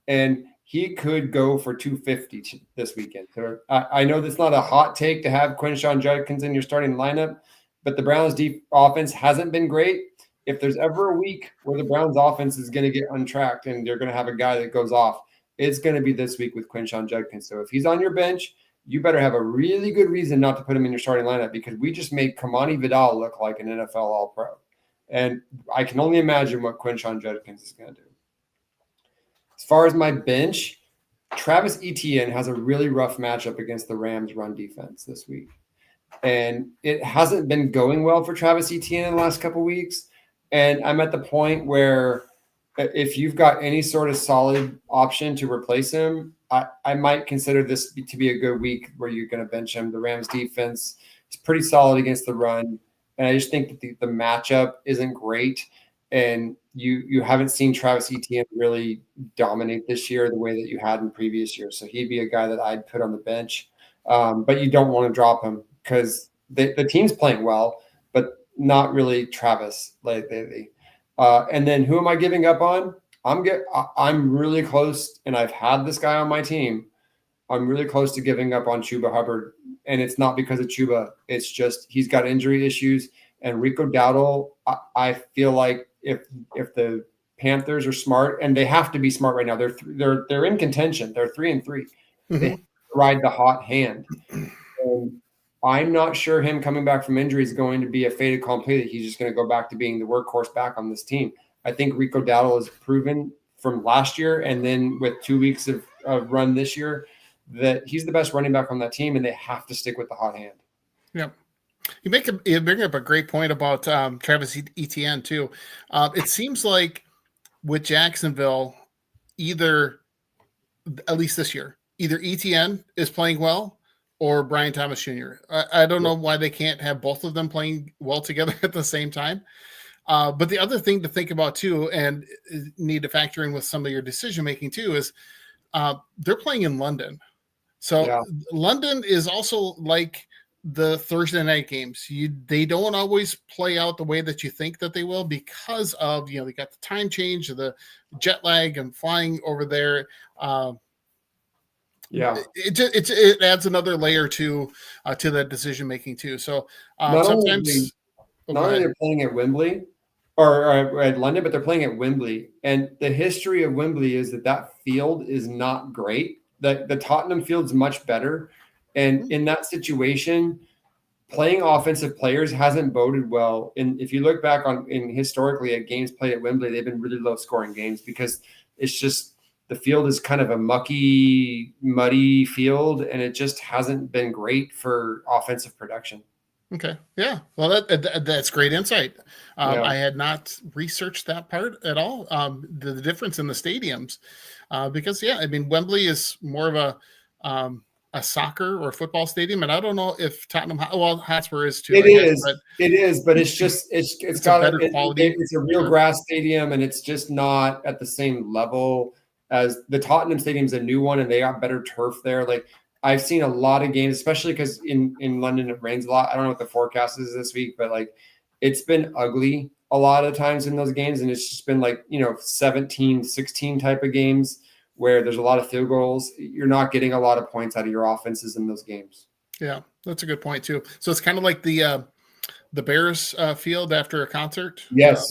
B: And he could go for 250 this weekend. So I know that's not a hot take to have Quinshon Judkins in your starting lineup, but the Browns' offense hasn't been great. If there's ever a week where the Browns' offense is going to get untracked and they're going to have a guy that goes off, it's going to be this week with Quinshon Judkins. So if he's on your bench, you better have a really good reason not to put him in your starting lineup, because we just made Kamani Vidal look like an NFL All-Pro. And I can only imagine what Quinshon Judkins is going to do. As far as my bench, Travis Etienne has a really rough matchup against the Rams run defense this week. And it hasn't been going well for Travis Etienne in the last couple of weeks. And I'm at the point where if you've got any sort of solid option to replace him, I might consider this to be a good week where you're going to bench him. The Rams defense is pretty solid against the run. And I just think that the matchup isn't great. And you haven't seen Travis Etienne really dominate this year the way that you had in previous years. So he'd be a guy that I'd put on the bench. But you don't want to drop him because the team's playing well, but not really Travis lately. And then who am I giving up on? I'm really close, and I've had this guy on my team. I'm really close to giving up on Chuba Hubbard. And it's not because of Chuba. It's just he's got injury issues. And Rico Dowdle, I feel like if the Panthers are smart, and they have to be smart right now, they're in contention. They're 3-3. They have to ride the hot hand. And I'm not sure him coming back from injury is going to be a fait accompli that he's just going to go back to being the workhorse back on this team. I think Rico Dowdle has proven from last year and then with 2 weeks of run this year that he's the best running back on that team, and they have to stick with the hot hand.
A: Yeah. You bring up a great point about Travis Etienne too. It seems like with Jacksonville, either at least this year, either Etienne is playing well or Brian Thomas Jr. I don't know why they can't have both of them playing well together at the same time. But the other thing to think about too, and need to factor in with some of your decision making too, is they're playing in London. So London is also like the Thursday night games. They don't always play out the way that you think that they will because of, they got the time change, the jet lag and flying over there. It adds another layer to that decision making too. So sometimes
B: not only they're playing at Wembley or at London, but they're playing at Wembley. And the history of Wembley is that field is not great. The Tottenham field's much better. And in that situation, playing offensive players hasn't boded well. And if you look back historically at games played at Wembley, they've been really low scoring games because it's just the field is kind of a mucky, muddy field, and it just hasn't been great for offensive production.
A: Okay. Yeah. Well, that's great insight. I had not researched that part at all. The difference in the stadiums, because Wembley is more of a soccer or football stadium, and I don't know if Tottenham, Hotspur is too.
B: It is, but it's just it's got
A: a better quality.
B: It's a real grass stadium, and it's just not at the same level as the Tottenham Stadium's a new one, and they got better turf there. Like I've seen a lot of games, especially because in London it rains a lot. I don't know what the forecast is this week, but like it's been ugly a lot of times in those games, and it's just been like 17-16 type of games where there's a lot of field goals. You're not getting a lot of points out of your offenses in those games.
A: Yeah, that's a good point too. So it's kind of like the Bears field after a concert.
B: Yes.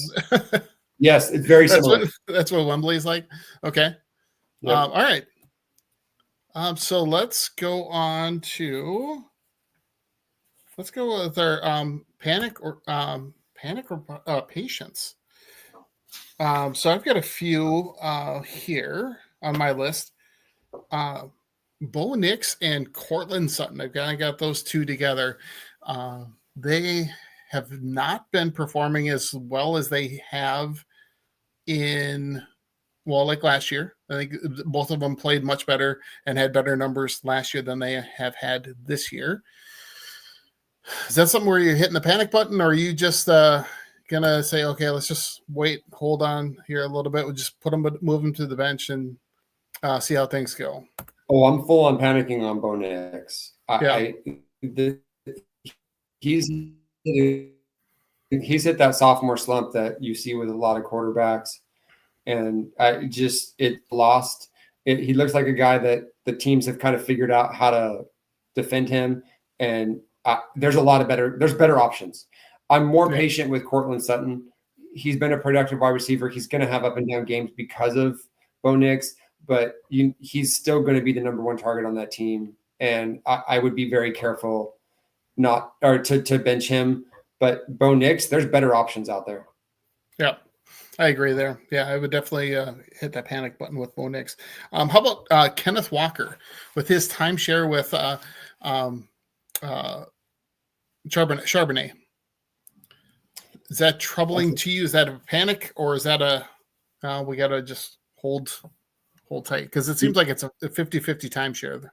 B: Yes, it's very similar.
A: That's what Wembley is like. Okay.
B: Yep.
A: All right. So let's go with our panic or patience. So I've got a few here on my list. Bo Nix and Cortland Sutton. I got those two together. They have not been performing as well as they have like last year. I think both of them played much better and had better numbers last year than they have had this year. Is that something where you're hitting the panic button, or are you just gonna say, okay, let's just wait, hold on here a little bit. We'll just move them to the bench and see how things go?
B: Oh, I'm full on panicking on Bo Nix. He's hit that sophomore slump that you see with a lot of quarterbacks. And it lost. He looks like a guy that the teams have kind of figured out how to defend him. And there's better options. I'm more patient with Cortland Sutton. He's been a productive wide receiver. He's going to have up and down games because of Bo Nix, but he's still going to be the number one target on that team. And I would be very careful to bench him. But Bo Nix, there's better options out there.
A: Yeah. I agree there. Yeah, I would definitely hit that panic button with Bo Nix. How about Kenneth Walker with his timeshare with Charbonnet? Is that troubling to you? Is that a panic, or is that we got to just hold tight? Because it seems like it's a 50-50 timeshare.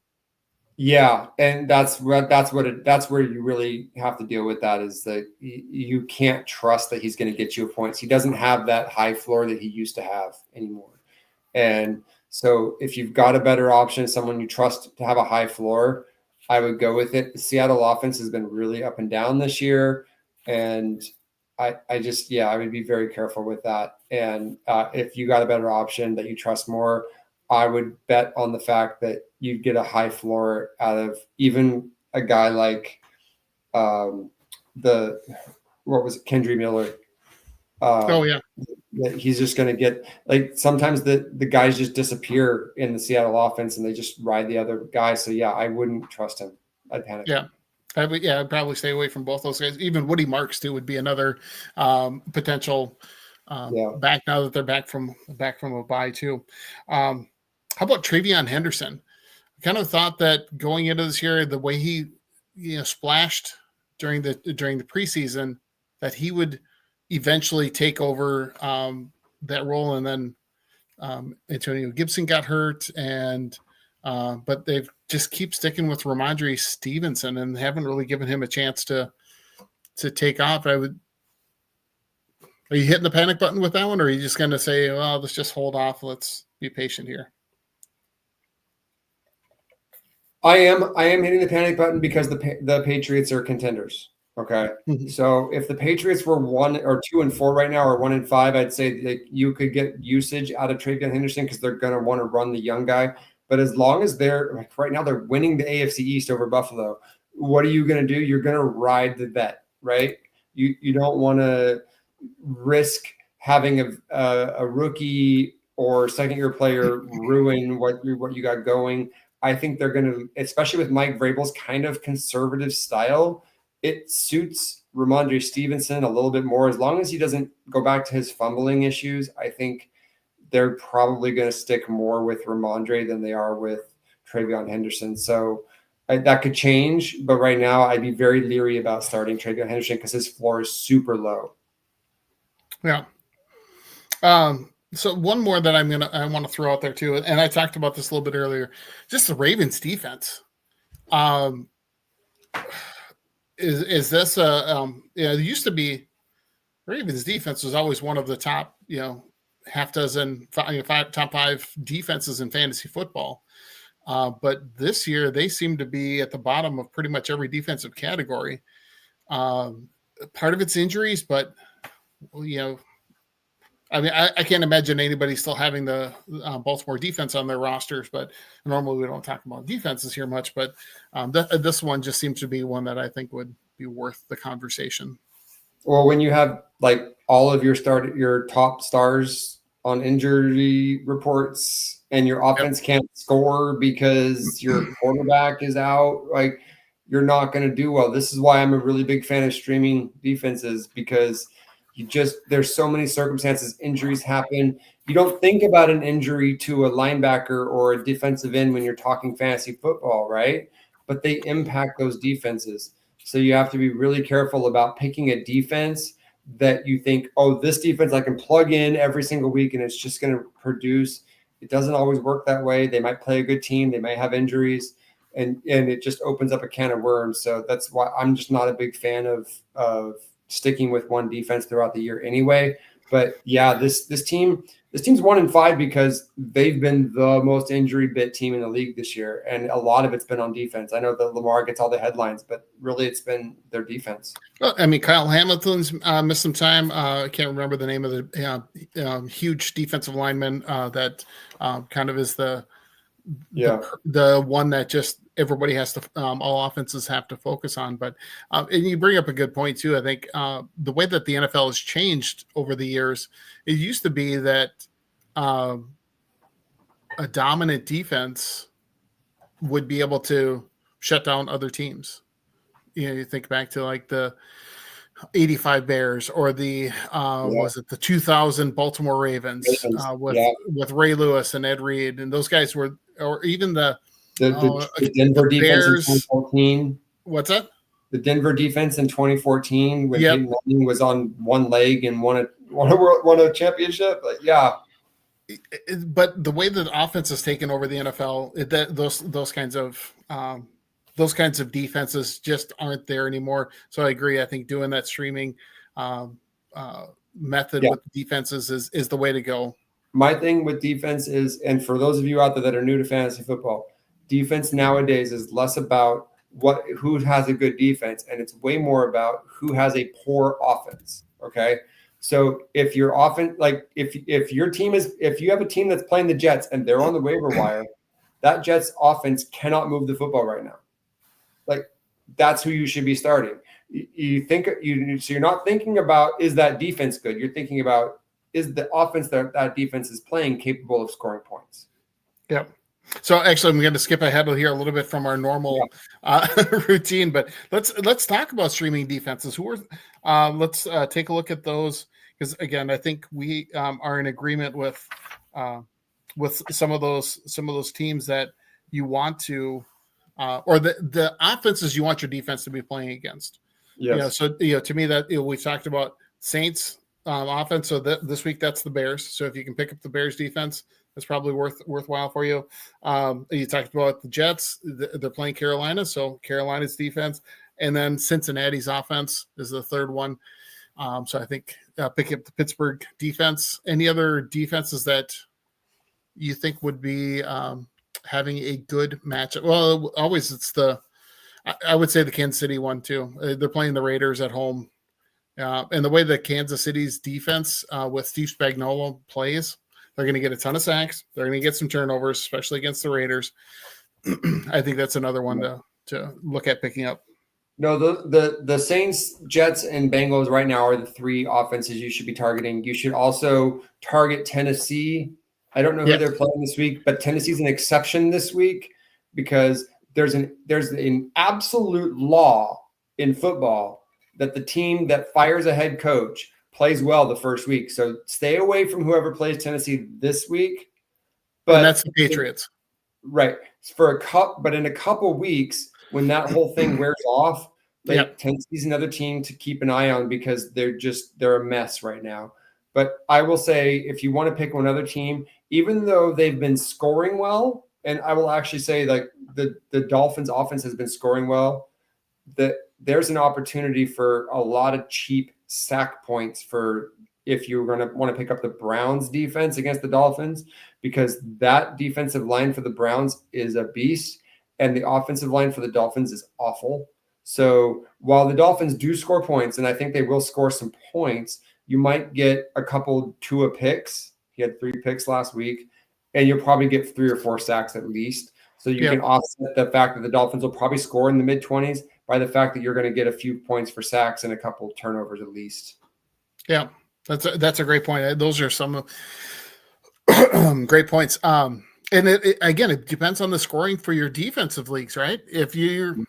B: Yeah, and that's where you really have to deal with that, is that you can't trust that he's going to get you points. He doesn't have that high floor that he used to have anymore. And so if you've got a better option, someone you trust to have a high floor, I would go with it. The Seattle offense has been really up and down this year, and I would be very careful with that. And if you got a better option that you trust more, I would bet on the fact that you'd get a high floor out of even a guy like Kendry Miller. He's just going to get, like, sometimes the guys just disappear in the Seattle offense and they just ride the other guy. So yeah, I wouldn't trust him. I'd panic.
A: Yeah. I'd probably stay away from both those guys. Even Woody Marks too would be another potential back now that they're back from a bye too. How about Travion Henderson? I kind of thought that going into this year, the way he splashed during the preseason, that he would eventually take over that role, and then Antonio Gibson got hurt, and but they've just keep sticking with Ramondre Stevenson and haven't really given him a chance to take off. Are you hitting the panic button with that one, or are you just going to say, well, let's just hold off, let's be patient here?
B: I am hitting the panic button because the Patriots are contenders. Okay.
A: Mm-hmm.
B: So if the Patriots were 1 or 2 and 4 right now, or 1 and 5, I'd say that you could get usage out of Travion Henderson because they're going to want to run the young guy. But as long as they're right now, they're winning the AFC East over Buffalo. What are you going to do? You're going to ride the vet, right? You don't want to risk having a rookie or second-year player ruin what you got going. I think they're going to, especially with Mike Vrabel's kind of conservative style, it suits Ramondre Stevenson a little bit more. As long as he doesn't go back to his fumbling issues, I think they're probably going to stick more with Ramondre than they are with Travion Henderson. So that could change, but right now I'd be very leery about starting Travion Henderson because his floor is super low.
A: Yeah. So one more that I want to throw out there too, and I talked about this a little bit earlier, just the Ravens defense. Is this it used to be Ravens defense was always one of the top, half dozen, top 5 defenses in fantasy football. But this year they seem to be at the bottom of pretty much every defensive category. Part of it's injuries, but I can't imagine anybody still having the Baltimore defense on their rosters, but normally we don't talk about defenses here much, but this one just seems to be one that I think would be worth the conversation.
B: Well, when you have like all of your top stars on injury reports and your offense can't score because your quarterback is out, like you're not going to do well. This is why I'm a really big fan of streaming defenses, because there's so many circumstances, injuries happen. You don't think about an injury to a linebacker or a defensive end when you're talking fantasy football, right? But they impact those defenses. So you have to be really careful about picking a defense that you think, oh, this defense I can plug in every single week and it's just going to produce. It doesn't always work that way. They might play a good team. They might have injuries, and it just opens up a can of worms. So that's why I'm just not a big fan of sticking with one defense throughout the year anyway. But yeah, this team's 1 and 5 because they've been the most injury bit team in the league this year. And a lot of it's been on defense. I know that Lamar gets all the headlines, but really it's been their defense.
A: Well, Kyle Hamilton's missed some time. I can't remember the name of the huge defensive lineman that kind of is the one that just everybody has to, all offenses have to focus on. But and you bring up a good point too. I think the way that the NFL has changed over the years, it used to be that a dominant defense would be able to shut down other teams. You think back to like the 85 Bears or the was it the 2000 Baltimore Ravens with Ray Lewis and Ed Reed, and those guys were, or even the
B: Denver defense in 2014.
A: What's that?
B: The Denver defense in 2014 when Peyton Manning was on one leg and won a championship. But yeah.
A: But the way that the offense has taken over the NFL, those kinds of defenses just aren't there anymore. So I agree. I think doing that streaming method with defenses is the way to go.
B: My thing with defense is, and for those of you out there that are new to fantasy football, defense nowadays is less about who has a good defense, and it's way more about who has a poor offense. Okay. So if your offense, like if you have a team that's playing the Jets and they're on the waiver wire, that Jets offense cannot move the football right now. Like that's who you should be starting. So you're not thinking about, is that defense good? You're thinking about, is the offense that defense is playing capable of scoring points?
A: Yep. So actually, I'm going to skip ahead here a little bit from our normal routine, but let's talk about streaming defenses. Who are let's take a look at those, because again, I think we are in agreement with some of those teams that you want to, or the offenses you want your defense to be playing against.
B: Yes.
A: So to me that we talked about Saints offense. So this week that's the Bears. So if you can pick up the Bears defense, that's probably worthwhile for you. You talked about the Jets. They're playing Carolina, so Carolina's defense, and then Cincinnati's offense is the third one. So I think picking up the Pittsburgh defense. Any other defenses that you think would be having a good matchup? Well, always it's I would say the Kansas City one too. They're playing the Raiders at home. And the way that Kansas City's defense with Steve Spagnuolo plays, they're going to get a ton of sacks. They're going to get some turnovers, especially against the Raiders. I think that's another one to look at picking up.
B: No, the Saints, Jets, and Bengals right now are the three offenses you should be targeting. You should also target Tennessee. I don't know who they're playing this week, but Tennessee's an exception this week because there's an absolute law in football that the team that fires a head coach plays well the first week. So stay away from whoever plays Tennessee this week. But
A: and that's the Patriots.
B: Right. But in a couple weeks, when that whole thing wears off, Tennessee's another team to keep an eye on because they're a mess right now. But I will say, if you want to pick one other team, even though they've been scoring well, and I will actually say like the Dolphins offense has been scoring well, that there's an opportunity for a lot of cheap sack points for if you're going to want to pick up the Browns defense against the Dolphins, because that defensive line for the Browns is a beast and the offensive line for the Dolphins is awful. So while the Dolphins do score points, and I think they will score some points, you might get a couple Tua picks. He had 3 picks last week, and you'll probably get 3 or 4 sacks at least. So you can offset the fact that the Dolphins will probably score in the mid-20s by the fact that you're going to get a few points for sacks and a couple turnovers at least.
A: Yeah, that's a great point. Those are some great points. And it depends on the scoring for your defensive leagues, right? If you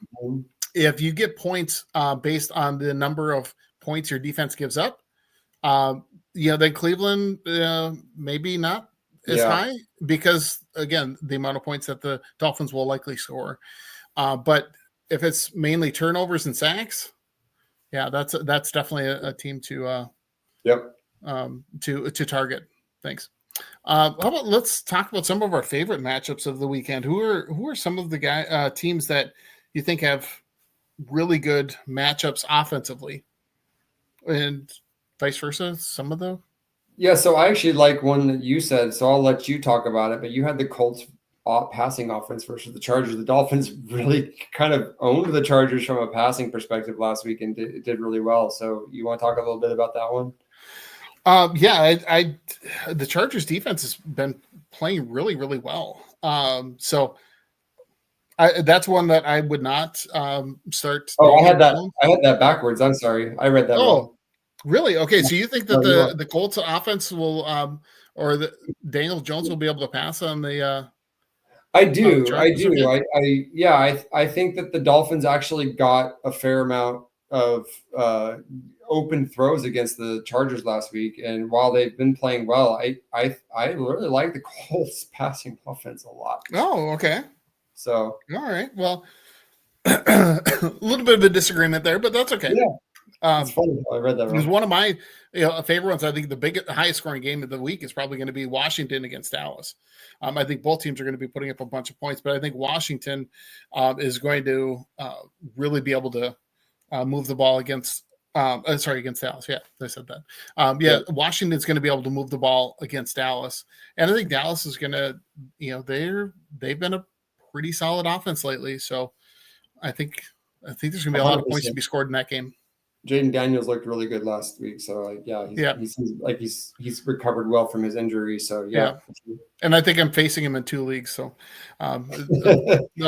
A: get points based on the number of points your defense gives up, then Cleveland maybe not as high because, again, the amount of points that the Dolphins will likely score. But if it's mainly turnovers and sacks, that's definitely a team to target. Thanks. How about let's talk about some of our favorite matchups of the weekend. Who are some of the teams that you think have really good matchups offensively, and vice versa? Some of them.
B: Yeah, so I actually like one that you said, so I'll let you talk about it. But you had the Colts passing offense versus the Chargers. The Dolphins really kind of owned the Chargers from a passing perspective last week and did really well. So you want to talk a little bit about that one?
A: The Chargers defense has been playing really, really well. So that's one that I would not start.
B: Oh, I had that backwards. I'm sorry. I read that wrong.
A: Really? Okay. So you think that the Colts offense will, or the Daniel Jones will be able to pass on the,
B: I do. I think that the Dolphins actually got a fair amount of open throws against the Chargers last week, and while they've been playing well, I really like the Colts passing offense a lot.
A: Oh, okay.
B: So
A: all right. Well, a little bit of a disagreement there, but that's okay.
B: Yeah. It's funny. I read that wrong.
A: It was one of my favorite ones. I think the highest scoring game of the week is probably going to be Washington against Dallas. I think both teams are going to be putting up a bunch of points, but I think Washington is going to really be able to move the ball against Dallas. Yeah, I said that. Washington's going to be able to move the ball against Dallas, and I think Dallas is going to, they've been a pretty solid offense lately. So I think there's going to be a lot of points to be scored in that game.
B: Jaden Daniels looked really good last week, so he seems like he's recovered well from his injury. So
A: and I think I'm facing him in 2 leagues, so I'll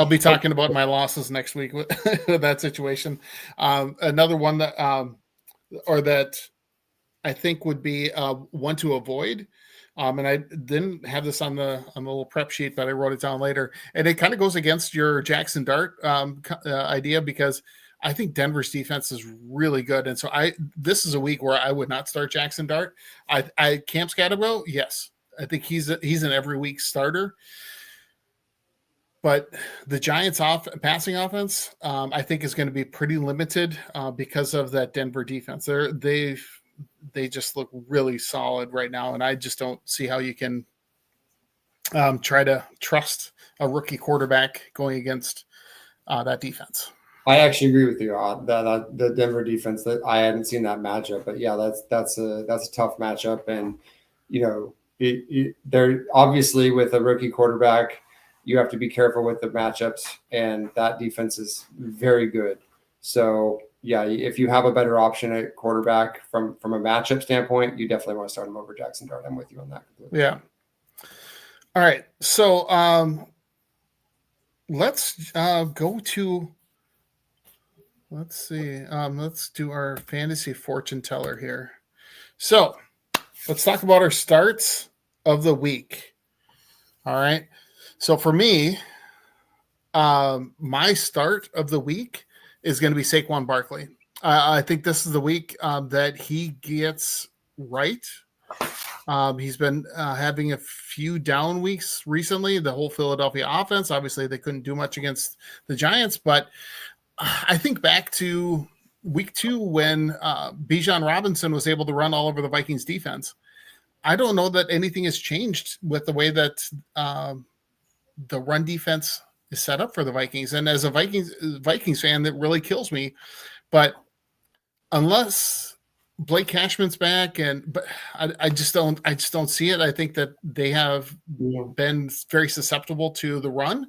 A: be talking about my losses next week with that situation. Another one that I think would be one to avoid And I didn't have this on the little prep sheet, but I wrote it down later. And it kind of goes against your Jackson Dart idea, because I think Denver's defense is really good. And so this is a week where I would not start Jackson Dart. Cam Scatterbo, yes. I think he's an every week starter. But the Giants' passing offense, I think, is going to be pretty limited because of that Denver defense. They just look really solid right now, and I just don't see how you can try to trust a rookie quarterback going against that defense.
B: I actually agree with you. The Denver defense, that I hadn't seen that matchup, but yeah, that's a tough matchup, and they're obviously, with a rookie quarterback, you have to be careful with the matchups, and that defense is very good. So yeah, if you have a better option at quarterback from a matchup standpoint, you definitely want to start him over Jackson Dart. I'm with you on that.
A: Yeah. All right. So let's go to. Let's see. Let's do our fantasy fortune teller here. So let's talk about our starts of the week. All right. So for me, my start of the week is going to be Saquon Barkley. I think this is the week that he gets right. He's been having a few down weeks recently. The whole Philadelphia offense, obviously, they couldn't do much against the Giants, but I think back to week 2 when Bijan Robinson was able to run all over the Vikings defense. I don't know that anything has changed with the way that the run defense is set up for the Vikings. And as a Vikings fan, that really kills me. But unless Blake Cashman's back, but I just don't see it. I think that they have been very susceptible to the run.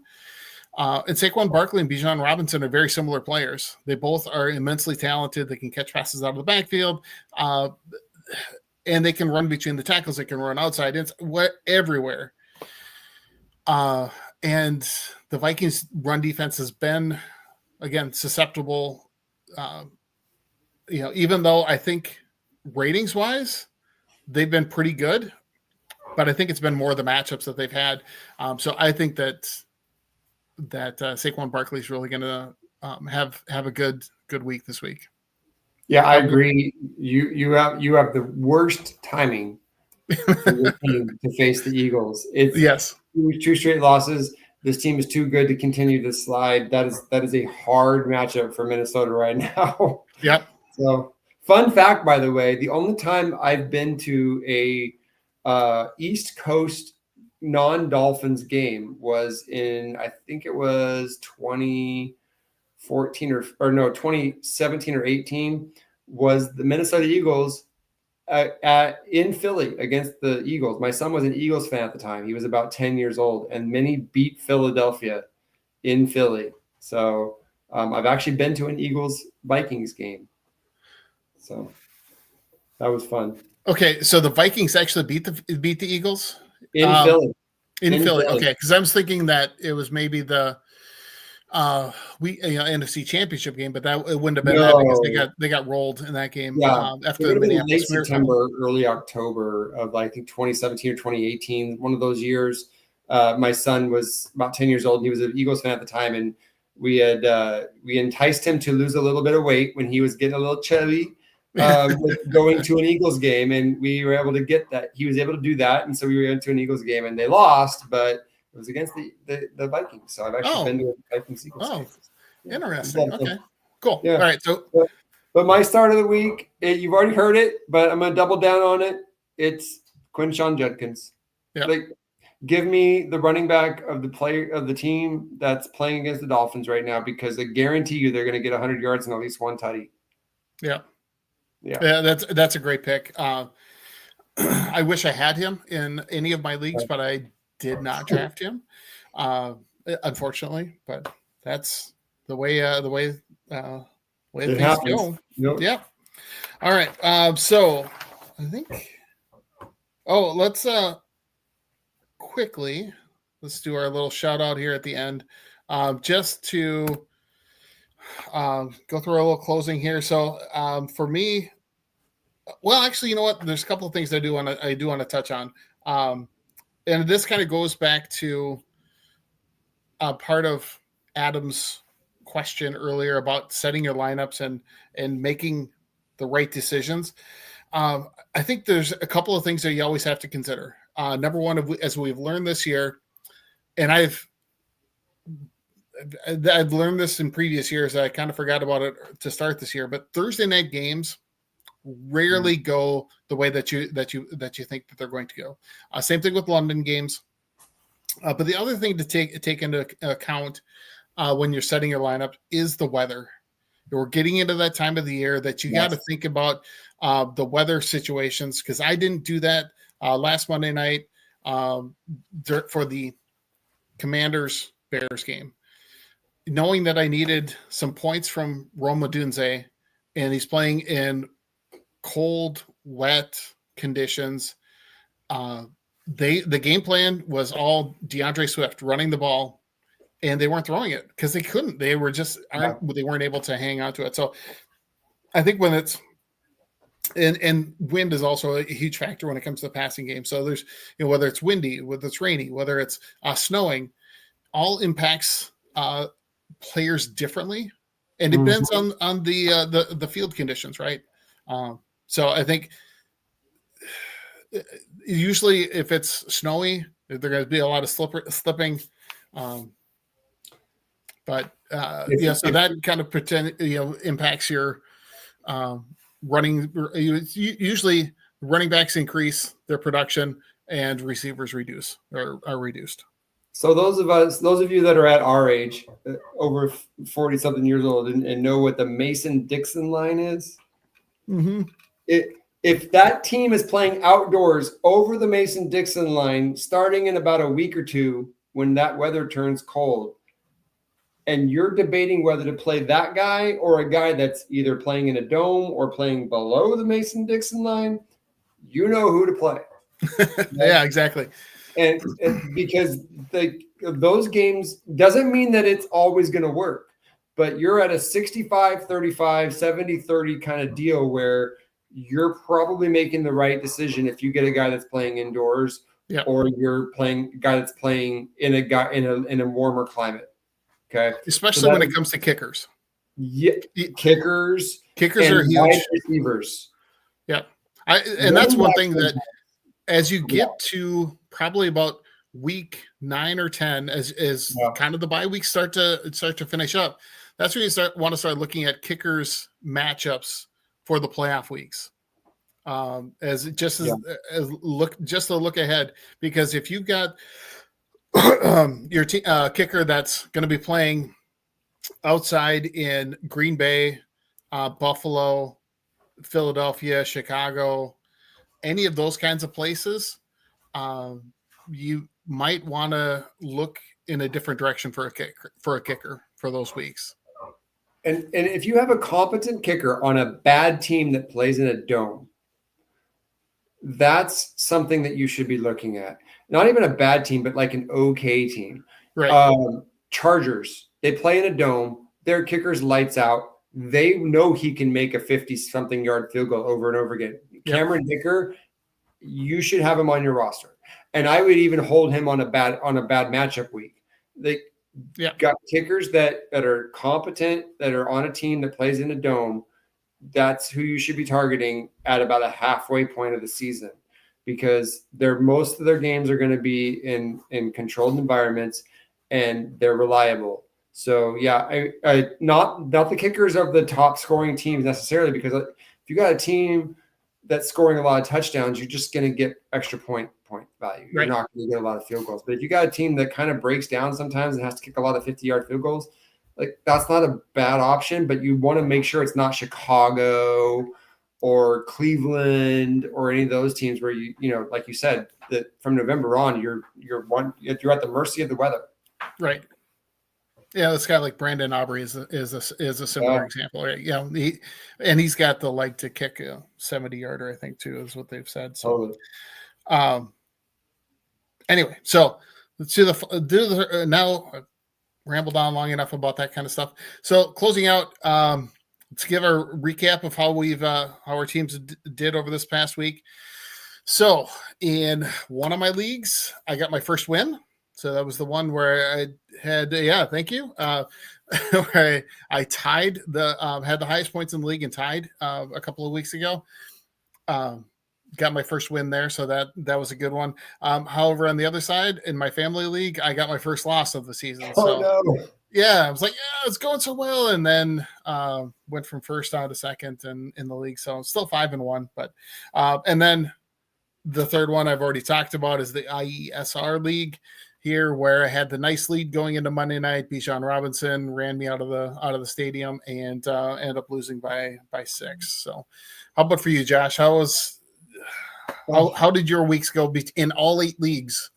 A: And Saquon Barkley and Bijan Robinson are very similar players. They both are immensely talented. They can catch passes out of the backfield, and they can run between the tackles. They can run outside, everywhere. And the Vikings run defense has been, again, susceptible. Even though I think ratings wise, they've been pretty good, but I think it's been more the matchups that they've had. So I think that Saquon Barkley is really going to have a good week this week.
B: Yeah, I agree. You have the worst timing for your team to face the Eagles. It's
A: yes,
B: 2 straight losses. This team is too good to continue to slide. That is a hard matchup for Minnesota right now.
A: Yep.
B: So, fun fact, by the way, the only time I've been to a East Coast non-Dolphins game was in, I think it was 2014 or no, 2017 or 18, was the Minnesota Eagles in Philly against the Eagles. My son was an Eagles fan at the time. He was about 10 years old, and Minnie beat Philadelphia in Philly. So I've actually been to an Eagles-Vikings game. So that was fun.
A: Okay, so the Vikings actually beat the Eagles
B: In Philly.
A: In Philly. Okay, because I was thinking that it was maybe the NFC Championship game, but that it wouldn't have been that because they got rolled in that game.
B: Yeah,
A: after the
B: late September, early October of I think 2017 or 2018, one of those years. My son was about 10 years old. And he was an Eagles fan at the time, and we enticed him to lose a little bit of weight when he was getting a little chubby. With going to an Eagles game, and we were able to get that. He was able to do that, and so we went to an Eagles game, and they lost, but it was against the Vikings. So I've actually been to a Vikings Eagles game.
A: Interesting. Okay, cool.
B: Yeah.
A: All right. So,
B: but my start of the week, you've already heard it, but I'm going to double down on it. It's Quinshon Judkins.
A: Yeah.
B: Give me the running back of the team that's playing against the Dolphins right now, because I guarantee you they're going to get 100 yards and at least one tutty.
A: Yeah.
B: Yeah,
A: that's a great pick. I wish I had him in any of my leagues, but I did not draft him, unfortunately. But that's the way things
B: happens.
A: go.
B: Yep.
A: Yeah. All right. So I think. Oh, let's quickly let's do our little shout out here at the end, just to go through a little closing here. So for me, well, actually, you know what? There's a couple of things I do want to touch on. And this kind of goes back to part of Adam's question earlier about setting your lineups and making the right decisions. I think there's a couple of things that you always have to consider. Number one, as we've learned this year, and I've learned this in previous years. I kind of forgot about it to start this year, but Thursday night games rarely go the way that you think that they're going to go. Same thing with London games. But the other thing to take into account when you're setting your lineup is the weather. We're getting into that time of the year that you got to think about the weather situations, because I didn't do that last Monday night for the Commanders-Bears game. Knowing that I needed some points from Rome Odunze, and he's playing in cold, wet conditions. The game plan was all DeAndre Swift running the ball, and they weren't throwing it because they couldn't. They were just they weren't able to hang on to it. So I think when it's and wind is also a huge factor when it comes to the passing game. So there's whether it's windy, whether it's rainy, whether it's snowing, all impacts players differently, and it depends on the field conditions, right? So I think usually if it's snowy, there's going to be a lot of slipping. So that kind of impacts your running. Usually running backs increase their production and receivers are reduced.
B: So those of you that are at our age, over 40 something years old, and know what the Mason-Dixon line is, if that team is playing outdoors over the Mason-Dixon line, starting in about a week or two, when that weather turns cold, and you're debating whether to play that guy or a guy that's either playing in a dome or playing below the Mason-Dixon line, you know who to play.
A: Yeah, exactly.
B: And because those games doesn't mean that it's always going to work, but you're at a 65-35, 70-30 kind of deal where you're probably making the right decision if you get a guy that's playing indoors, or you're playing a guy that's playing in a warmer climate. Okay,
A: especially when it comes to kickers.
B: Yeah, kickers
A: are huge.
B: Receivers.
A: Yeah, and that's one thing that as you get to probably about week 9 or 10, as kind of the bye weeks start to finish up, that's when you want to start looking at kickers matchups for the playoff weeks. As a look ahead, because if you've got your kicker that's going to be playing outside in Green Bay, Buffalo, Philadelphia, Chicago, any of those kinds of places, you might want to look in a different direction for a kicker for those weeks.
B: And if you have a competent kicker on a bad team that plays in a dome, that's something that you should be looking at. Not even a bad team, but like an okay team.
A: Right.
B: Chargers, they play in a dome. Their kicker's lights out. They know he can make a 50-something yard field goal over and over again. Yep. Cameron Dicker, you should have him on your roster. And I would even hold him on a bad matchup week. They got kickers that are competent, that are on a team that plays in a dome. That's who you should be targeting at about a halfway point of the season, because most of their games are going to be in controlled environments and they're reliable. So I not the kickers of the top scoring teams necessarily, because if you got a team that's scoring a lot of touchdowns, you're just going to get extra point value. You're not going to get a lot of field goals. But if you got a team that kind of breaks down sometimes and has to kick a lot of 50-yard field goals, like that's not a bad option, but you want to make sure it's not Chicago or Cleveland or any of those teams where you like you said, that from November on you're at the mercy of the weather.
A: Right. Yeah, this guy like Brandon Aubrey is a similar example, right? Yeah, he's got the leg to kick a 70-yarder, I think, too, is what they've said. So, anyway, so let's do the now. Rambled on long enough about that kind of stuff. So closing out, let's give a recap of how our teams did over this past week. So in one of my leagues, I got my first win. So that was the one where I had, thank you. Where I tied had the highest points in the league and tied a couple of weeks ago. Got my first win there, so that was a good one. However, on the other side, in my family league, I got my first loss of the season. So
B: no.
A: yeah, I was like, yeah, it's going so well, and then went from first down to second in the league. So I'm still 5-1, but and then the third one I've already talked about is the IESR league here, where I had the nice lead going into Monday night. Bijan Robinson ran me out of the stadium and ended up losing by 6. So how about for you, Josh? How did your weeks go in all 8 leagues?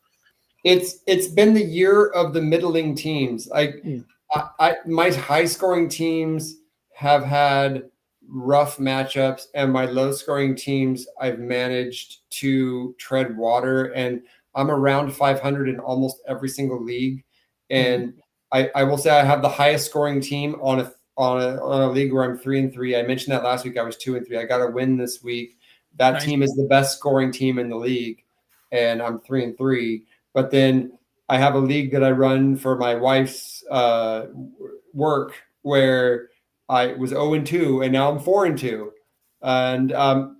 B: It's been the year of the middling teams. My high scoring teams have had rough matchups, and my low scoring teams I've managed to tread water, and I'm around 500 in almost every single league. And I will say I have the highest scoring team on a league where I'm 3-3. I mentioned that last week. I was 2-3. I got a win this week. That
A: Nice.
B: team is the best scoring team in the league, and I'm 3-3. But then I have a league that I run for my wife's work where I was 0-2, and now I'm 4-2, and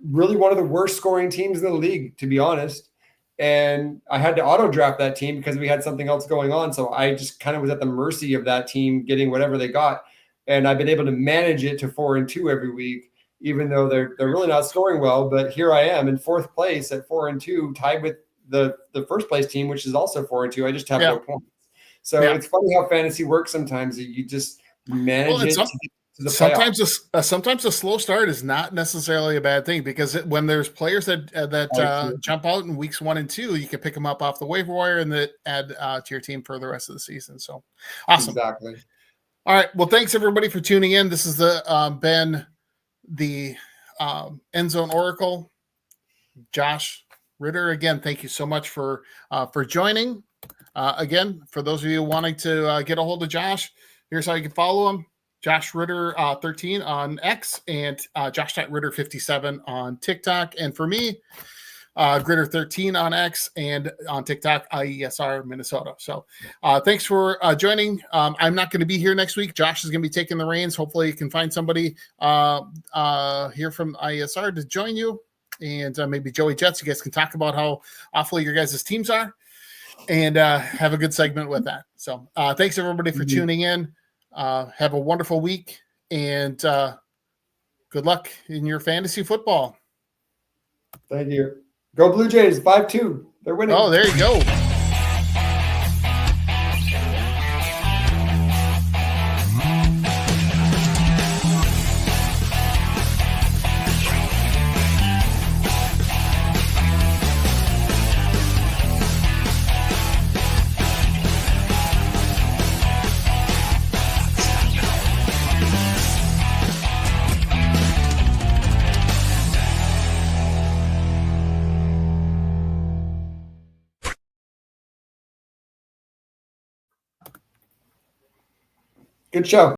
B: really one of the worst scoring teams in the league, to be honest. And I had to auto draft that team because we had something else going on. So I just kind of was at the mercy of that team getting whatever they got, and I've been able to manage it to 4-2 every week, even though they're really not scoring well. But here I am in 4th place at 4-2, tied with the first place team, which is also 4-2. I just have no points. So it's funny how fantasy works sometimes. You just manage it to the playoffs.
A: Sometimes a slow start is not necessarily a bad thing, because when there's players that jump out in weeks 1 and 2, you can pick them up off the waiver wire and that add to your team for the rest of the season. So awesome.
B: Exactly.
A: All right. Well, thanks everybody for tuning in. This is Ben, the End Zone Oracle. Josh Ritter, again, thank you so much for joining. Again, for those of you wanting to get a hold of Josh, here's how you can follow him. Josh Ritter 13 on X, and Josh.Ritter57 on TikTok. And for me, Gritter 13 on X, and on TikTok, IESR Minnesota. So thanks for joining. I'm not going to be here next week. Josh is going to be taking the reins. Hopefully you can find somebody here from IESR to join you. And maybe Joey Jets, you guys can talk about how awful your guys' teams are, and have a good segment with that. So thanks everybody for tuning in. Have a wonderful week, and good luck in your fantasy football.
B: Thank you. Go Blue Jays, 5-2. They're winning.
A: Oh, there you go.
B: Good show.